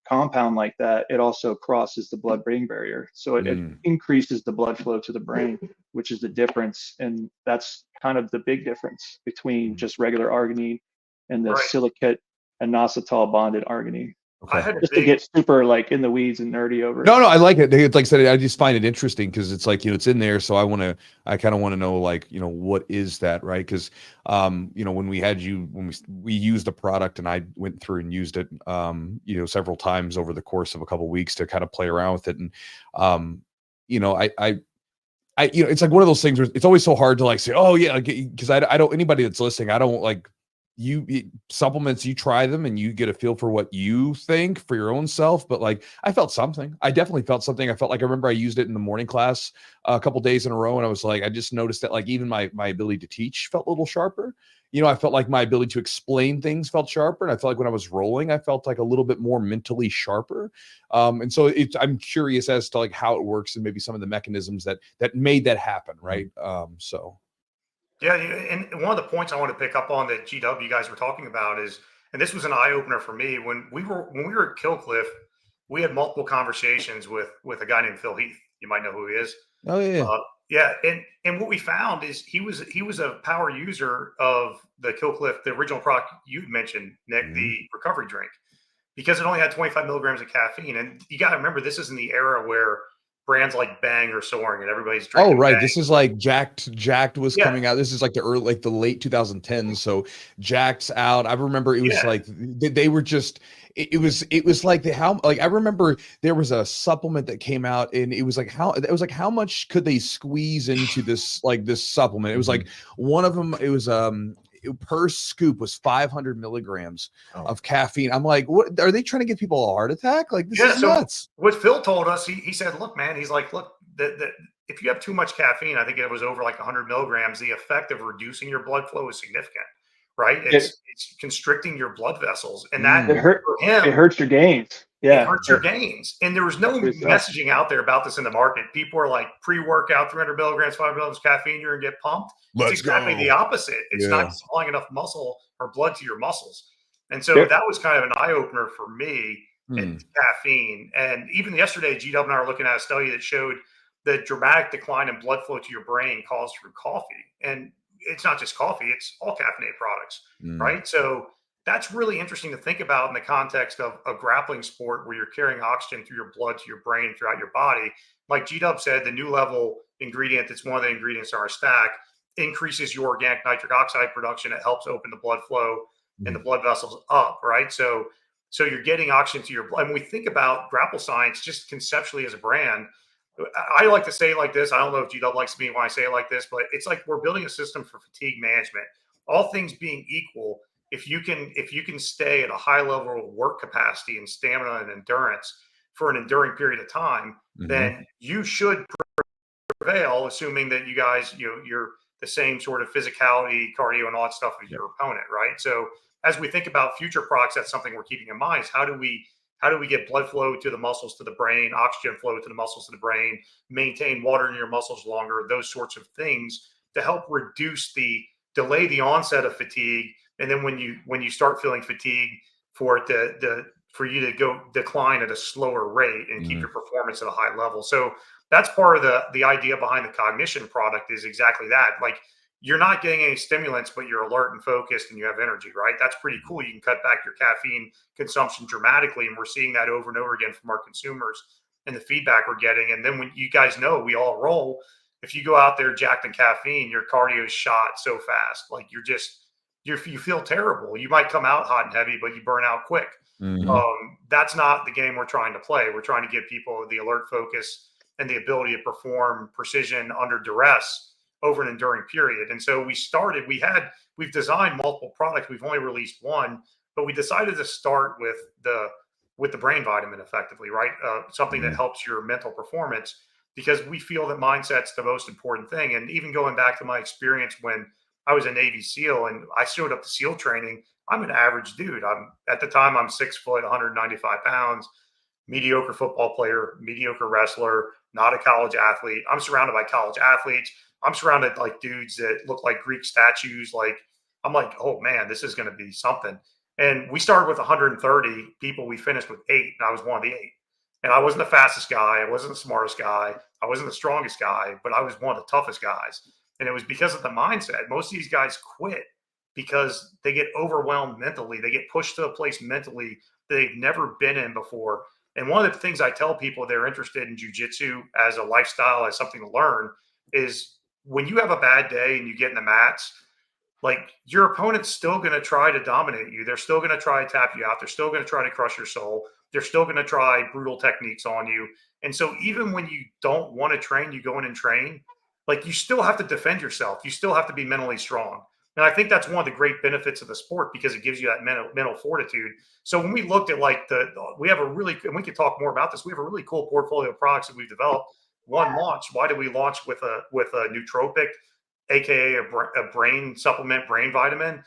compound like that, it also crosses the blood-brain barrier. So it increases the blood flow to the brain, which is the difference. And that's kind of the big difference between just regular arginine and the silicate inositol bonded arginine. Okay. Just to get super like in the weeds and nerdy over it. No, I like it. It's like I said, I just find it interesting because it's like, it's in there. So I kind of want to know, like, what is that, right? Because, when we had you, when we used the product and I went through and used it, several times over the course of a couple of weeks to kind of play around with it. And, it's like one of those things where it's always so hard to like say, oh yeah, because I don't, anybody that's listening, I don't like, supplements, you try them and you get a feel for what you think for your own self. But like, I definitely felt something. I felt like, I remember I used it in the morning class a couple days in a row. And I was like, I just noticed that like, even my ability to teach felt a little sharper. I felt like my ability to explain things felt sharper. And I felt like when I was rolling, I felt like a little bit more mentally sharper. And so I'm curious as to like how it works and maybe some of the mechanisms that made that happen. Right. Yeah, and one of the points I want to pick up on that GW you guys were talking about is, and this was an eye opener for me when we were at Killcliff, we had multiple conversations with a guy named Phil Heath. You might know who he is. Oh yeah. Yeah, and what we found is he was a power user of the Killcliff, the original product you mentioned, Nick, the recovery drink, because it only had 25 milligrams of caffeine. And you got to remember, this is in the era where brands like Bang are soaring and everybody's drinking. Oh, right. Bang. This is like Jacked was coming out. This is like the late 2010s. So Jacked's out. I remember it was like they were just, it was like I remember there was a supplement that came out and it was like how much could they squeeze into this supplement? It was like one of them, it was per scoop was 500 milligrams of caffeine. I'm like, what are they trying to give people a heart attack? Like, this is nuts. What Phil told us, he said, look, man, he's like, look, if you have too much caffeine, I think it was over like 100 milligrams, the effect of reducing your blood flow is significant, right? It's constricting your blood vessels, and that it hurts your gains. Yeah, it hurts your gains. And there was no messaging out there about this in the market. People are like, pre-workout, 300 milligrams, 500 milligrams caffeine, you're gonna get pumped. It's exactly the opposite. It's not supplying enough muscle or blood to your muscles. And so that was kind of an eye opener for me in caffeine. And even yesterday, GW and I were looking at a study that showed the dramatic decline in blood flow to your brain caused through coffee. And it's not just coffee, it's all caffeinated products, right? So that's really interesting to think about in the context of a grappling sport where you're carrying oxygen through your blood to your brain throughout your body. Like G-Dub said, the new level ingredient, that's one of the ingredients in our stack, increases your organic nitric oxide production. It helps open the blood flow and the blood vessels up, right? So you're getting oxygen to your blood. And when we think about Grapple Science, just conceptually as a brand, I like to say it like this. I don't know if G-Dub likes me when I say it like this, but it's like we're building a system for fatigue management. All things being equal, if you can stay at a high level of work capacity and stamina and endurance for an enduring period of time, then you should prevail, assuming that you guys, you're the same sort of physicality, cardio, and all that stuff as your opponent, right? So as we think about future products, that's something we're keeping in mind is how do we get blood flow to the muscles, to the brain, oxygen flow to the muscles, to the brain, maintain water in your muscles longer, those sorts of things to help delay the onset of fatigue. And then when you start feeling fatigue, for you to go decline at a slower rate and keep your performance at a high level. So that's part of the idea behind the Cognition product is exactly that. Like, you're not getting any stimulants, but you're alert and focused and you have energy, right? That's pretty cool. You can cut back your caffeine consumption dramatically. And we're seeing that over and over again from our consumers and the feedback we're getting. And then when you guys know we all roll, if you go out there jacked in caffeine, your cardio is shot so fast. Like you feel terrible. You might come out hot and heavy, but you burn out quick. That's not the game we're trying to play. We're trying to give people the alert focus and the ability to perform precision under duress over an enduring period. And so we've designed multiple products. We've only released one, but we decided to start with the brain vitamin effectively, right? Something that helps your mental performance, because we feel that mindset's the most important thing. And even going back to my experience when I was a Navy SEAL and I showed up to SEAL training, I'm an average dude. At the time I'm 6 foot, 195 pounds. mediocre football player, mediocre wrestler, not a college athlete. I'm surrounded by college athletes. I'm surrounded like dudes that look like Greek statues. Like, I'm like, oh man, this is going to be something. And we started with 130 people. We finished with 8, and I was one of the 8. And I wasn't the fastest guy. I wasn't the smartest guy. I wasn't the strongest guy, but I was one of the toughest guys. And it was because of the mindset. Most of these guys quit because they get overwhelmed mentally. They get pushed to a place mentally that they've never been in before. And one of the things I tell people they're interested in jiu-jitsu as a lifestyle, as something to learn, is when you have a bad day and you get in the mats, like, your opponent's still going to try to dominate you. They're still going to try to tap you out. They're still going to try to crush your soul. They're still going to try brutal techniques on you. And so even when you don't want to train, you go in and train, like, you still have to defend yourself. You still have to be mentally strong. And I think that's one of the great benefits of the sport, because it gives you that mental fortitude. So when we looked at we have a really, and we could talk more about this, we have a really cool portfolio of products that we've developed. One launch. Why did we launch with a nootropic, aka a brain supplement, brain vitamin?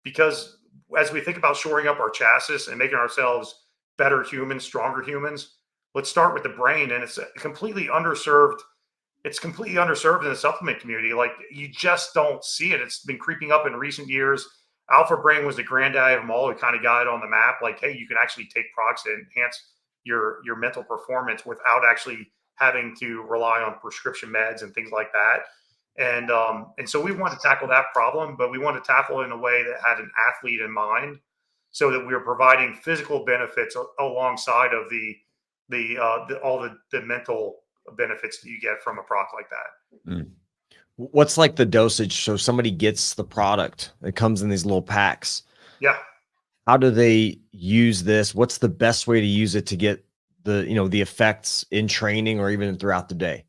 Because as we think about shoring up our chassis and making ourselves better humans, stronger humans, let's start with the brain. And it's completely underserved. It's completely underserved in the supplement community. Like, you just don't see it. It's been creeping up in recent years. Alpha Brain was the granddaddy of them all, who kind of got it on the map. Like, hey, you can actually take products that enhance your mental performance without actually having to rely on prescription meds and things like that. And so we wanted to tackle that problem, but we wanted to tackle it in a way that had an athlete in mind, so that we were providing physical benefits alongside of all the mental benefits that you get from a product like that. Mm. What's like the dosage? So somebody gets the product, it comes in these little packs. Yeah. How do they use this? What's the best way to use it to get the effects in training or even throughout the day?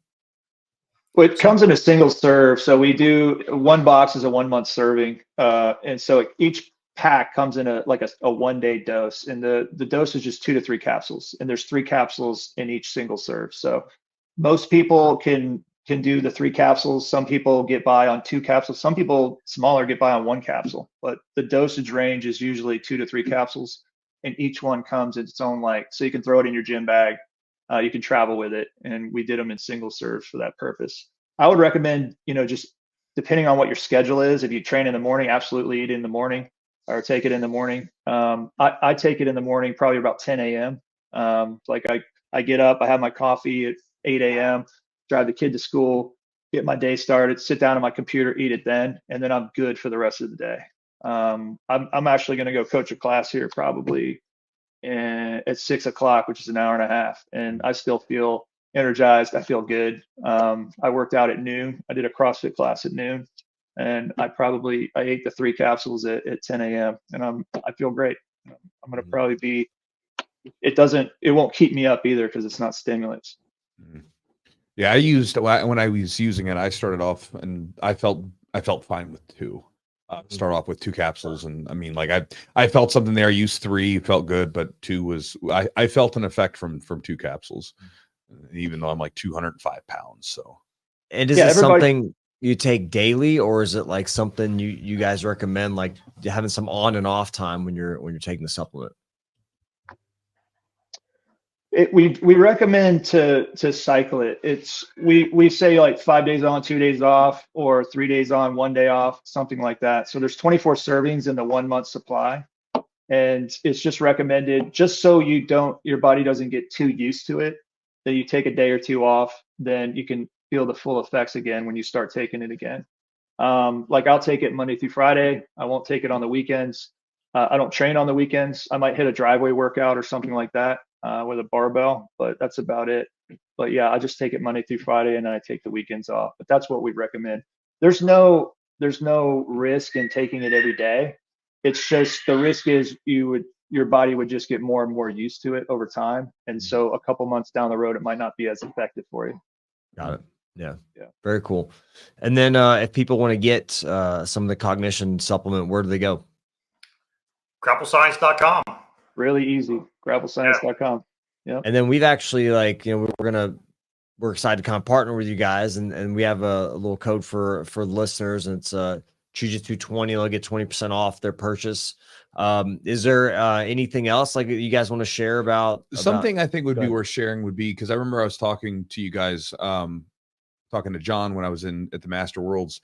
Well, it comes in a single serve. So we do, one box is a 1 month serving. And so each pack comes in a 1 day dose, and the dose is just 2 to 3 capsules, and there's 3 capsules in each single serve. So most people can do the 3 capsules. Some people get by on 2 capsules. Some people smaller get by on 1 capsule, but the dosage range is usually 2 to 3 capsules, and each one comes in its own so you can throw it in your gym bag. You can travel with it, and we did them in single serves for that purpose. I would recommend, just depending on what your schedule is, if you train in the morning, absolutely eat in the morning or take it in the morning. I take it in the morning, probably about 10 a.m. I get up, I have my coffee at 8 a.m., drive the kid to school, get my day started, sit down on my computer, eat it then, and then I'm good for the rest of the day. I'm actually going to go coach a class here probably at 6 o'clock, which is an hour and a half, and I still feel energized. I feel good. I worked out at noon. I did a CrossFit class at noon, and I ate the 3 capsules at 10 a.m. and I feel great. I'm going to probably be, it won't keep me up either, because it's not stimulants. Yeah, when I was using it, I started off and I felt fine with 2. Start off with 2 capsules, and I mean, I felt something there. I used 3, felt good, but 2 was I felt an effect from 2 capsules, even though I'm like 205 pounds. So, and is it something you take daily, or is it like something you guys recommend, like having some on and off time when you're taking the supplement? We recommend to cycle it. We say like 5 days on, 2 days off, or 3 days on, 1 day off, something like that. So there's 24 servings in the 1 month supply, and it's just recommended, just so your body doesn't get too used to it, that you take a day or 2 off, then you can feel the full effects again when you start taking it again. I'll take it Monday through Friday. I won't take it on the weekends. I don't train on the weekends. I might hit a driveway workout or something like that with a barbell, but that's about it. But yeah, I just take it Monday through Friday, and then I take the weekends off. But that's what we recommend. There's no risk in taking it every day. It's just, the risk is your body would just get more and more used to it over time, and so a couple months down the road, it might not be as effective for you. Got it. Yeah. Very cool. And then if people want to get some of the cognition supplement, where do they go? grapplescience.com. Really easy. grapplescience.com. Yeah. And then we've actually we're excited to kind of partner with you guys, and we have a little code for the listeners, and it's Jiu-Jitsu 20, they'll get 20% off their purchase. Is there anything else like you guys want to share about something I think would be ahead. worth sharing would be, because I remember I was talking to you guys, talking to John when I was at the Master Worlds.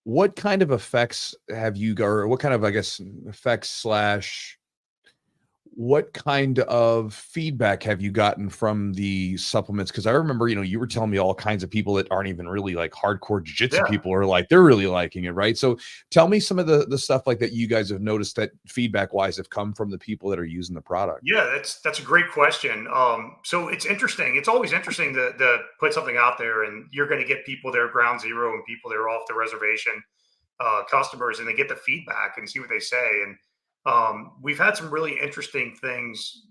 What kind of effects have you got, or what kind of, I guess, effects slash what kind of feedback have you gotten from the supplements? Because I remember, you were telling me all kinds of people that aren't even really like hardcore jiu-jitsu Yeah. people are like, they're really liking it, right? So tell me some of the stuff like that you guys have noticed that feedback wise have come from the people that are using the product. Yeah, that's a great question. So it's interesting. It's always interesting to put something out there, and you're going to get people that are ground zero and people that are off the reservation, customers, and they get the feedback and see what they say. And we've had some really interesting things.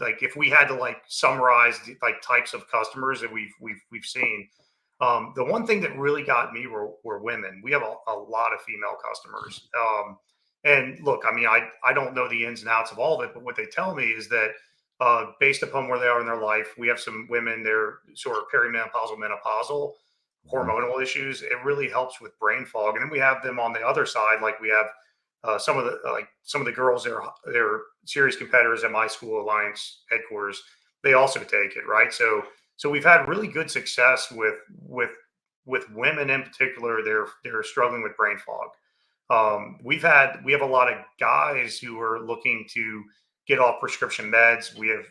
Like if we had to like summarize the like types of customers that we've seen. The one thing that really got me were women. We have a lot of female customers. And look, I mean, I don't know the ins and outs of all of it, but what they tell me is that based upon where they are in their life, we have some women, they're sort of perimenopausal, menopausal, hormonal issues. It really helps with brain fog. And then we have them on the other side, like we have some of the girls that they're serious competitors at my school alliance headquarters. They also take it, right? So we've had really good success with women in particular. They're struggling with brain fog. We have a lot of guys who are looking to get off prescription meds. We have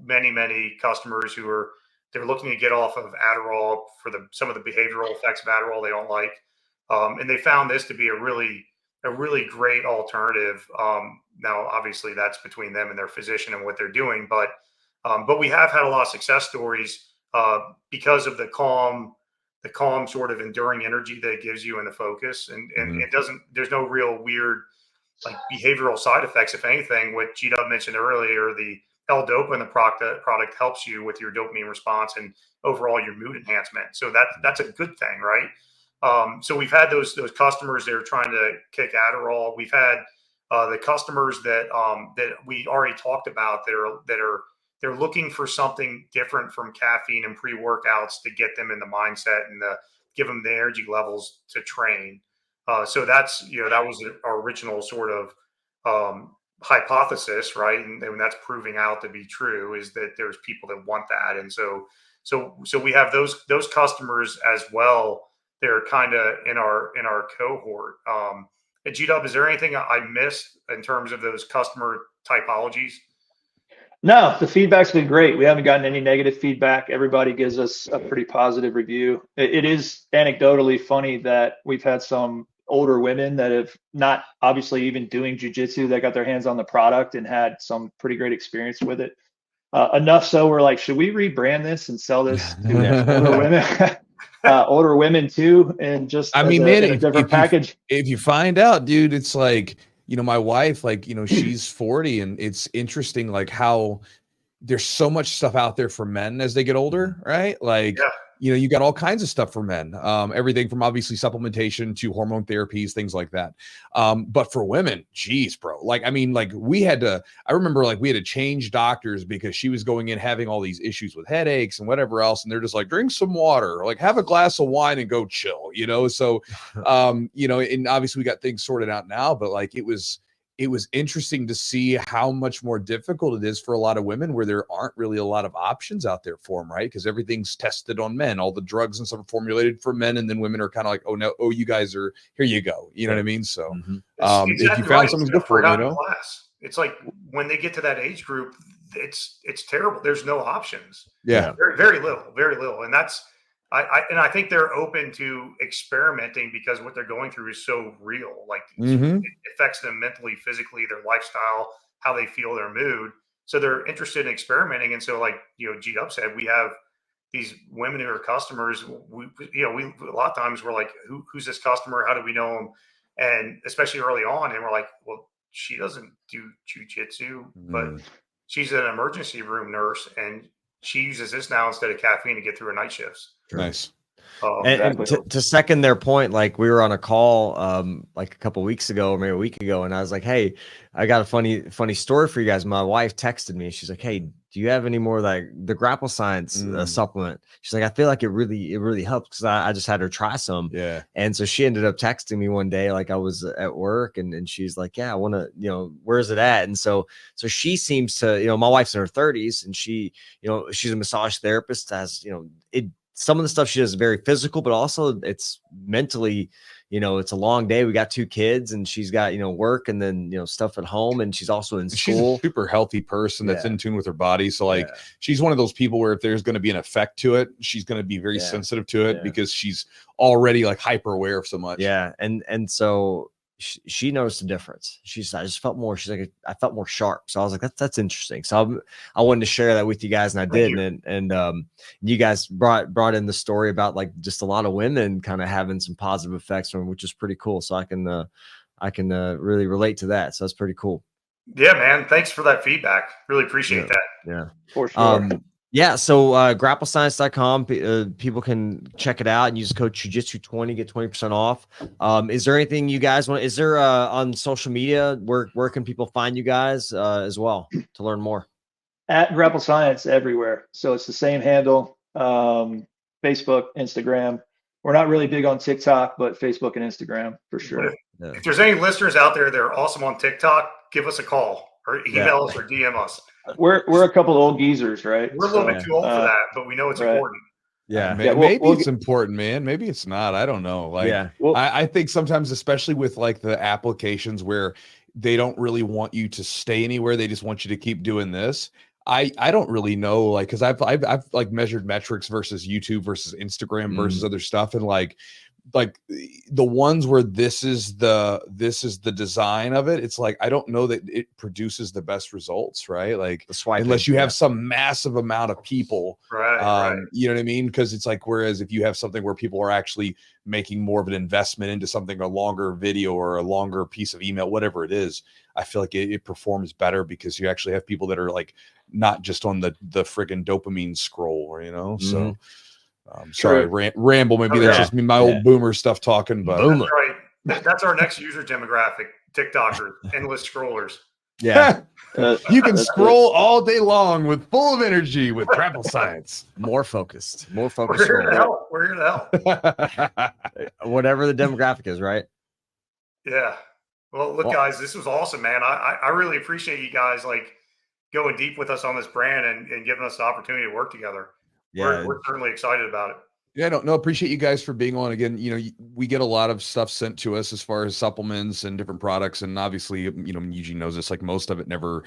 many customers they're looking to get off of Adderall for some of the behavioral effects of Adderall they don't like. And they found this to be a really great alternative. Now, obviously that's between them and their physician and what they're doing, but we have had a lot of success stories because of the calm sort of enduring energy that it gives you and the focus. And there's no real weird like behavioral side effects. If anything, what G-Dub mentioned earlier, the L-Dopa in the product helps you with your dopamine response and overall your mood enhancement. So that's a good thing, right? So we've had those customers that are trying to kick Adderall. We've had the customers that we already talked about they're looking for something different from caffeine and pre-workouts to get them in the mindset and give them the energy levels to train. So that's, that was our original sort of hypothesis, right? And that's proving out to be true, is that there's people that want that. And so we have those customers as well. They're kind of in our cohort. At G-Dub, is there anything I missed in terms of those customer typologies? No, the feedback's been great. We haven't gotten any negative feedback. Everybody gives us a pretty positive review. It is anecdotally funny that we've had some older women that have not obviously even doing jiu-jitsu that got their hands on the product and had some pretty great experience with it. Enough so we're like, should we rebrand this and sell this to older women? Older women too, and just I mean, in a different package. If you find out, dude, it's like, my wife, like, she's 40, and it's interesting, like how there's so much stuff out there for men as they get older, right? Like, Yeah. You got all kinds of stuff for men, everything from obviously supplementation to hormone therapies, things like that. But for women, geez, bro, like, I mean, like I remember like we had to change doctors because she was going in having all these issues with headaches and whatever else. And they're just like, drink some water, or like have a glass of wine and go chill, So, and obviously we got things sorted out now, but like, it was interesting to see how much more difficult it is for a lot of women where there aren't really a lot of options out there for them, right? Because everything's tested on men. All the drugs and stuff are formulated for men, and then women are kind of like, oh, you guys are, here you go. You know what I mean? So Exactly if you found something's good for them, class. It's like when they get to that age group, it's terrible. There's no options. Yeah. Very little. And that's, I think they're open to experimenting because what they're going through is so real. Like it affects them mentally, physically, their lifestyle, how they feel, their mood. So they're interested in experimenting. And so, like, G-Dub said, we have these women who are customers. We a lot of times we're like, who's this customer? How do we know them? And especially early on, and we're like, well, she doesn't do jiu-jitsu, but she's an emergency room nurse, and she uses this now instead of caffeine to get through her night shifts. Nice. Oh, And to second their point, like we were on a call like a couple weeks ago or maybe a week ago, and I was like, "Hey, I got a funny story for you guys." My wife texted me. She's like, "Hey, do you have any more like the Grapple Science supplement?" She's like, "I feel like it really helps because I just had her try some." Yeah. And so she ended up texting me one day, like I was at work, and she's like, "Yeah, I want to, where's it at?" And so she seems to, my wife's in her 30s, and she, she's a massage therapist, has, some of the stuff she does is very physical, but also it's mentally, it's a long day. We got 2 kids, and she's got, work, and then, stuff at home, and she's also in school. She's a super healthy person that's in tune with her body. So like, she's one of those people where if there's going to be an effect to it, she's going to be very sensitive to it because she's already like hyper aware of so much. Yeah. And so she noticed a difference. She said, I just felt more, she's like, I felt more sharp. So I was like, that's interesting. So I wanted to share that with you guys, and I did. And you guys brought in the story about like just a lot of women kind of having some positive effects from, which is pretty cool. So I can really relate to that. So that's pretty cool. Yeah, man. Thanks for that feedback. Really appreciate that. Yeah. For sure. Yeah, so grapplescience.com, people can check it out and use code Chewjitsu20, get 20% off. Is there anything you guys want? Is there on social media where can people find you guys as well to learn more? At Grapple Science everywhere. So it's the same handle. Facebook, Instagram. We're not really big on TikTok, but Facebook and Instagram for sure. If there's any listeners out there that are awesome on TikTok, give us a call or email us or DM us. We're a couple of old geezers, right? We're a little bit too old for that, but we know it's important. Yeah. Maybe it's important, man. Maybe it's not. I don't know. Like, I think sometimes, especially with like the applications where they don't really want you to stay anywhere, they just want you to keep doing this. I don't really know, like, because I've like measured metrics versus YouTube versus Instagram versus other stuff, and like the ones where this is the design of it, it's like I don't know that it produces the best results, right? Like unless you have some massive amount of people, right. You know what I mean? Because it's like, whereas if you have something where people are actually making more of an investment into something, a longer video or a longer piece of email, whatever it is, I feel like it performs better because you actually have people that are like not just on the friggin' dopamine scroll, so sorry, ramble. Maybe that's just me, my old boomer stuff talking, but that's right. That's our next user demographic, TikTokers, endless scrollers. Yeah. You can scroll all day long with full of energy with Grapple Science. More focused. We're here to help. We're here to help. Whatever the demographic is, right? Yeah. Well, look, guys, this was awesome, man. I really appreciate you guys like going deep with us on this brand and giving us the opportunity to work together. Yeah, we're certainly excited about it. Yeah, no, appreciate you guys for being on again. We get a lot of stuff sent to us as far as supplements and different products, and obviously, Eugene knows this. Like most of it never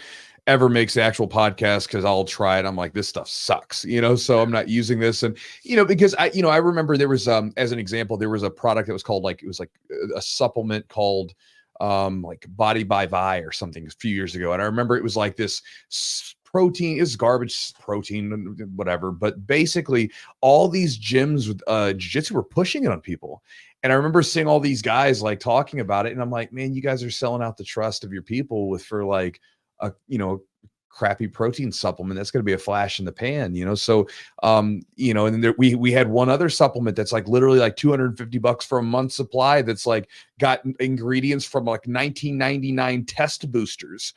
ever makes the actual podcast because I'll try it. I'm like, this stuff sucks, so I'm not using this, and because I remember there was as an example, there was a product that was called it was like a supplement called like Body by Vi or something a few years ago, and I remember it was like this protein is garbage protein, whatever. But basically all these gyms with jiu-jitsu were pushing it on people. And I remember seeing all these guys like talking about it. And I'm like, man, you guys are selling out the trust of your people for like a, crappy protein supplement that's going to be a flash in the pan, so and then there, we had one other supplement that's like literally like $250 for a month's supply that's like got ingredients from like 1999 test boosters,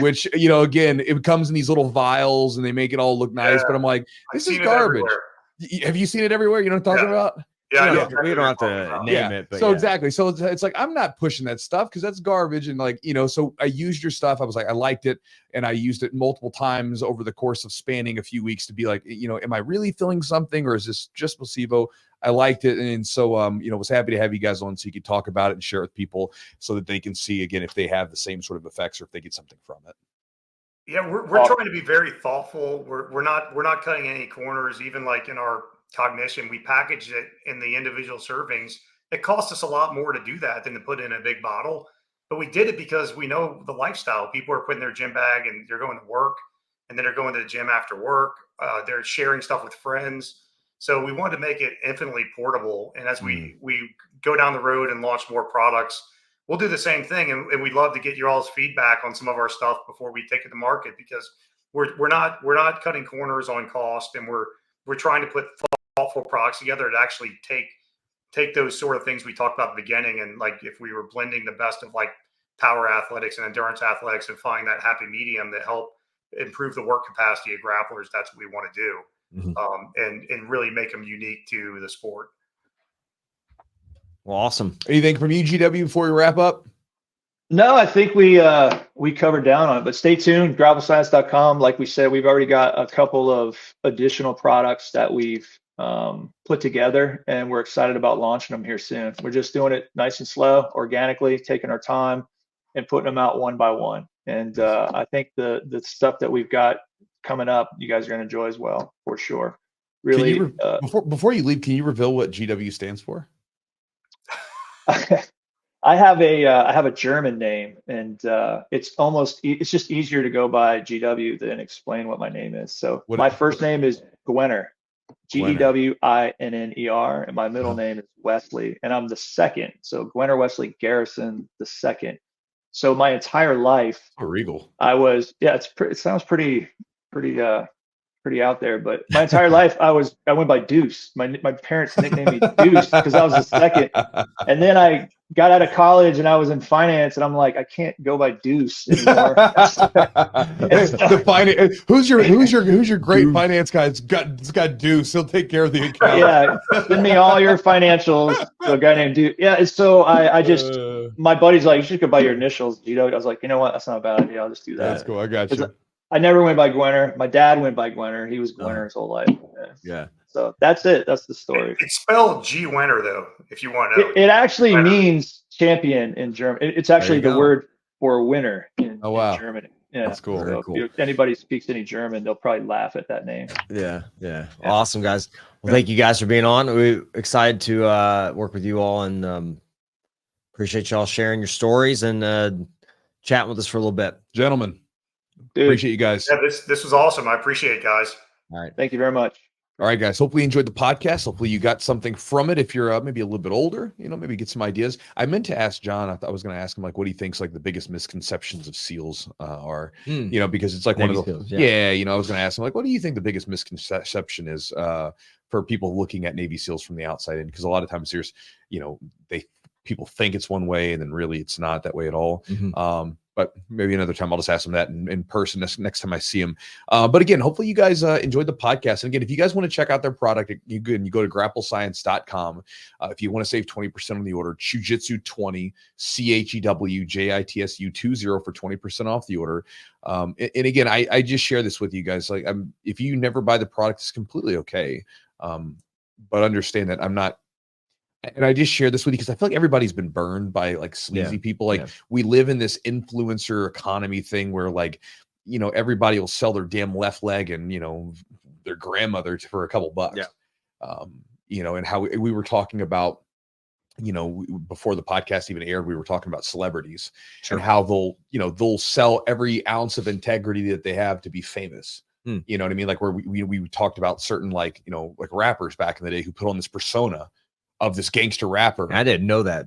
which again, it comes in these little vials and they make it all look nice, but I'm like, this is garbage. Have you seen it everywhere? You know what I'm talking about? Yeah, we don't have to name it, but exactly. So it's like, I'm not pushing that stuff because that's garbage. And like, so I used your stuff. I was like, I liked it. And I used it multiple times over the course of spanning a few weeks to be like, am I really feeling something or is this just placebo? I liked it. And so, was happy to have you guys on so you could talk about it and share it with people so that they can see again, if they have the same sort of effects or if they get something from it. Yeah. We're trying to be very thoughtful. We're not cutting any corners, even like in our Cognition, we packaged it in the individual servings. It cost us a lot more to do that than to put in a big bottle, but we did it because we know the lifestyle. People are putting their gym bag and they're going to work, and then they're going to the gym after work. They're sharing stuff with friends. So we wanted to make it infinitely portable. And as we go down the road and launch more products, we'll do the same thing. And we'd love to get your all's feedback on some of our stuff before we take it to market, because we're not cutting corners on cost, and we're trying to put thoughtful products together to actually take those sort of things we talked about at the beginning, and like if we were blending the best of like power athletics and endurance athletics and finding that happy medium that help improve the work capacity of grapplers, that's what we want to do. And really make them unique to the sport. Well, awesome. Anything from you, GW, before we wrap up? No, I think we covered down on it, but stay tuned. grapplescience.com. Like we said, we've already got a couple of additional products that we've put together, and we're excited about launching them here soon. We're just doing it nice and slow, organically, taking our time and putting them out one by one. And I think the stuff that we've got coming up, you guys are going to enjoy as well, for sure. Really, before you leave, can you reveal what GW stands for? I have a German name, and it's just easier to go by GW than explain what my name is. So my first name is Gwenner, Gewinner, and my middle name is Wesley, and I'm the second. So Gwenner Wesley Garrison the second. So my entire life, regal. I was it sounds pretty out there, but my entire life I went by Deuce. My parents nicknamed me Deuce because I was the second. And then I got out of college and I was in finance, and I'm like, I can't go by Deuce anymore. Who's your great finance guy? It's got Deuce. He'll take care of the account. Yeah, send me all your financials to a guy named Deuce. Yeah, so I just my buddy's like, you should go by your initials, Gito. I was like, you know what? That's not a bad idea. I'll just do that. That's cool. I got you. I never went by Gwenner. My dad went by Gwenner. He was Gwenner his whole life. Yeah. So that's it. That's the story. It's spelled G Winner though, if you want to know. It actually means champion in German. It's actually the word for winner in Germany. Yeah, that's cool. So very cool. If anybody speaks any German, they'll probably laugh at that name. Yeah. Awesome, guys. Well, thank you guys for being on. We're excited to work with you all, and appreciate y'all sharing your stories and chatting with us for a little bit. Gentlemen, dude, appreciate you guys. Yeah, this was awesome. I appreciate it, guys. All right. Thank you very much. All right, guys. Hopefully you enjoyed the podcast. Hopefully you got something from it. If you're maybe a little bit older, maybe get some ideas. I meant to ask John. I thought I was going to ask him like what he thinks like the biggest misconceptions of SEALs are. Because it's like one of those. Yeah. I was going to ask him like, what do you think the biggest misconception is for people looking at Navy SEALs from the outside in? Because a lot of times there's, people think it's one way and then really it's not that way at all. But maybe another time I'll just ask him that in person next time I see him. But again, hopefully you guys enjoyed the podcast. And again, if you guys want to check out their product, you go to grapplescience.com. If you want to save 20% on the order, Chewjitsu 20, CHEWJITSU 20 for 20% off the order. And again, I just share this with you guys. Like, if you never buy the product, it's completely okay. But understand that I'm not. And I just share this with you because I feel like everybody's been burned by like sleazy people. Like we live in this influencer economy thing where like, everybody will sell their damn left leg and, their grandmother for a couple bucks. And how we were talking about, before the podcast even aired, we were talking about celebrities and how they'll sell every ounce of integrity that they have to be famous. You know what I mean? Like where we talked about certain like rappers back in the day who put on this persona of this gangster rapper. I didn't know that.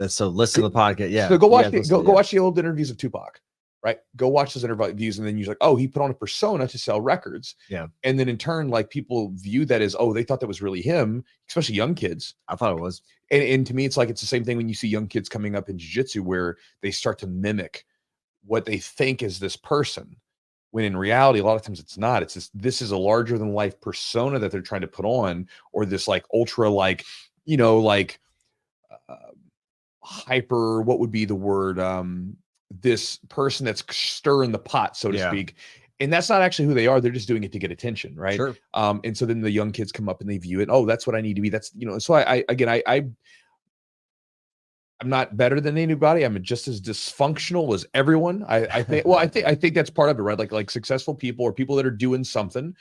So listen to the podcast. Yeah. So go watch watch the old interviews of Tupac, right? Go watch those interviews, and then you're like, oh, he put on a persona to sell records. Yeah. And then in turn, like people view that as, oh, they thought that was really him, especially young kids. I thought it was. And to me, it's like it's the same thing when you see young kids coming up in jiu-jitsu where they start to mimic what they think is this person. When in reality, a lot of times it's not. It's just this is a larger than life persona that they're trying to put on, or this like ultra like hyper, what would be the word? This person that's stirring the pot, so to speak. And that's not actually who they are. They're just doing it to get attention. Right. Sure. And so then the young kids come up and they view it. Oh, that's what I need to be. That's, so I'm not better than anybody. I'm just as dysfunctional as everyone. I think that's part of it, right? Like successful people or people that are doing something.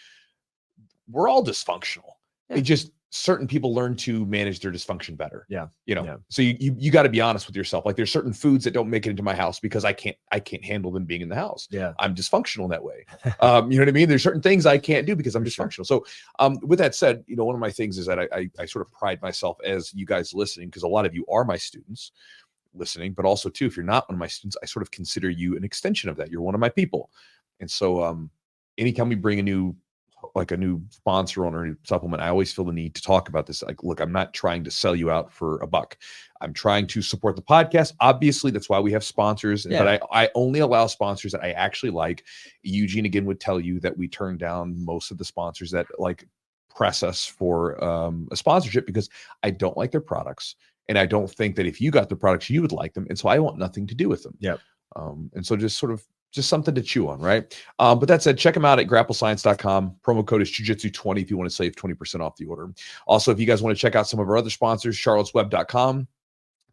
We're all dysfunctional. It just, certain people learn to manage their dysfunction better. So you got to be honest with yourself. Like there's certain foods that don't make it into my house because I can't handle them being in the house. I'm dysfunctional that way. You know what I mean? There's certain things I can't do because I'm dysfunctional. So with that said, one of my things is that I sort of pride myself as you guys listening, because a lot of you are my students listening, but also too, if you're not one of my students, I sort of consider you an extension of that. You're one of my people. And so anytime we bring a new like a new sponsor on a new supplement, I always feel the need to talk about this. Like, look, I'm not trying to sell you out for a buck. I'm trying to support the podcast. Obviously, that's why we have sponsors, but I only allow sponsors that I actually like. Eugene, again, would tell you that we turn down most of the sponsors that like press us for a sponsorship because I don't like their products. And I don't think that if you got the products, you would like them. And so I want nothing to do with them. Yep. And so just something to chew on, right? But that said, check them out at grapplescience.com. Promo code is Jiu-Jitsu20 if you want to save 20% off the order. Also, if you guys want to check out some of our other sponsors, charlottesweb.com.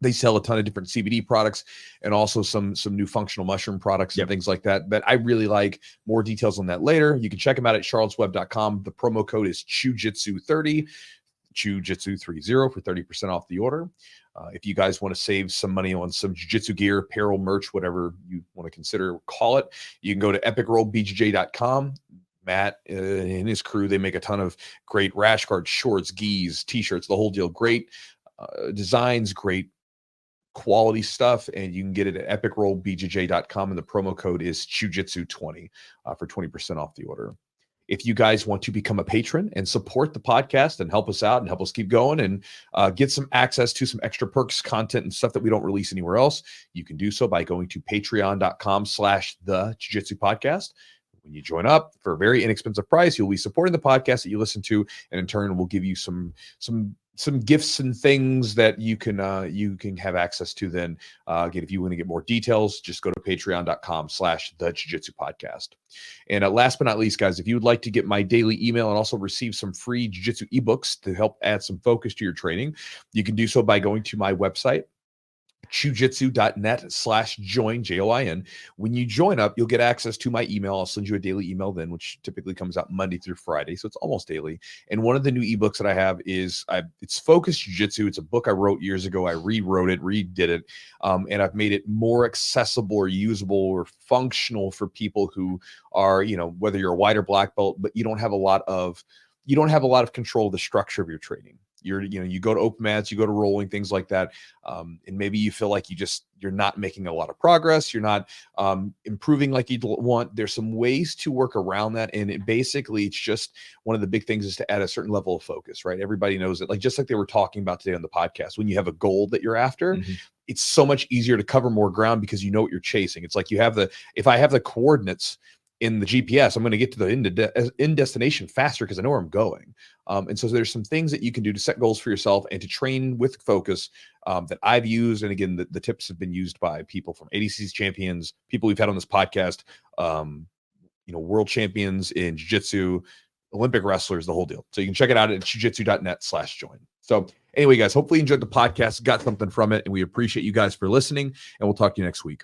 They sell a ton of different CBD products and also some new functional mushroom products and things like that I really like. More details on that later. You can check them out at charlottesweb.com. The promo code is Chewjitsu30, Chewjitsu30 for 30% off the order. If you guys want to save some money on some jiu-jitsu gear, apparel, merch, whatever you want to consider, call it. You can go to epicrollbjj.com. Matt and his crew, they make a ton of great rash guards, shorts, gis, t-shirts, the whole deal. Great designs, great quality stuff, and you can get it at epicrollbjj.com, and the promo code is Chewjitsu20 for 20% off the order. If you guys want to become a patron and support the podcast and help us out and help us keep going and get some access to some extra perks, content, and stuff that we don't release anywhere else, you can do so by going to patreon.com/the Jiu-Jitsu podcast. When you join up for a very inexpensive price, you'll be supporting the podcast that you listen to, and in turn, we'll give you some gifts and things that you can have access to. Then again, if you want to get more details, just go to patreon.com/the Jiu-Jitsu podcast. And last but not least, guys, if you would like to get my daily email and also receive some free jiu-jitsu ebooks to help add some focus to your training, you can do so by going to my website, chewjitsu.net/join, JOIN. When you join up, you'll get access to my email. I'll send you a daily email then, which typically comes out Monday through Friday. So it's almost daily. And one of the new ebooks that I have is it's Focused Jiu-Jitsu. It's a book I wrote years ago. I rewrote it, redid it. And I've made it more accessible or usable or functional for people who are, whether you're a white or black belt, but you don't have a lot of control of the structure of your training. You go to open mats, you go to rolling, things like that. And maybe you feel like you're not making a lot of progress. You're not improving like you'd want. There's some ways to work around that. And it's just one of the big things is to add a certain level of focus, right? Everybody knows it. Just like they were talking about today on the podcast, when you have a goal that you're after, it's so much easier to cover more ground because you know what you're chasing. It's like if I have the coordinates in the GPS, I'm going to get to the end destination faster because I know where I'm going. And so there's some things that you can do to set goals for yourself and to train with focus that I've used. And again, the tips have been used by people from ADC's champions, people we've had on this podcast, world champions in jiu-jitsu, Olympic wrestlers, the whole deal. So you can check it out at chewjitsu.net/join. So anyway, guys, hopefully you enjoyed the podcast, got something from it, and we appreciate you guys for listening, and we'll talk to you next week.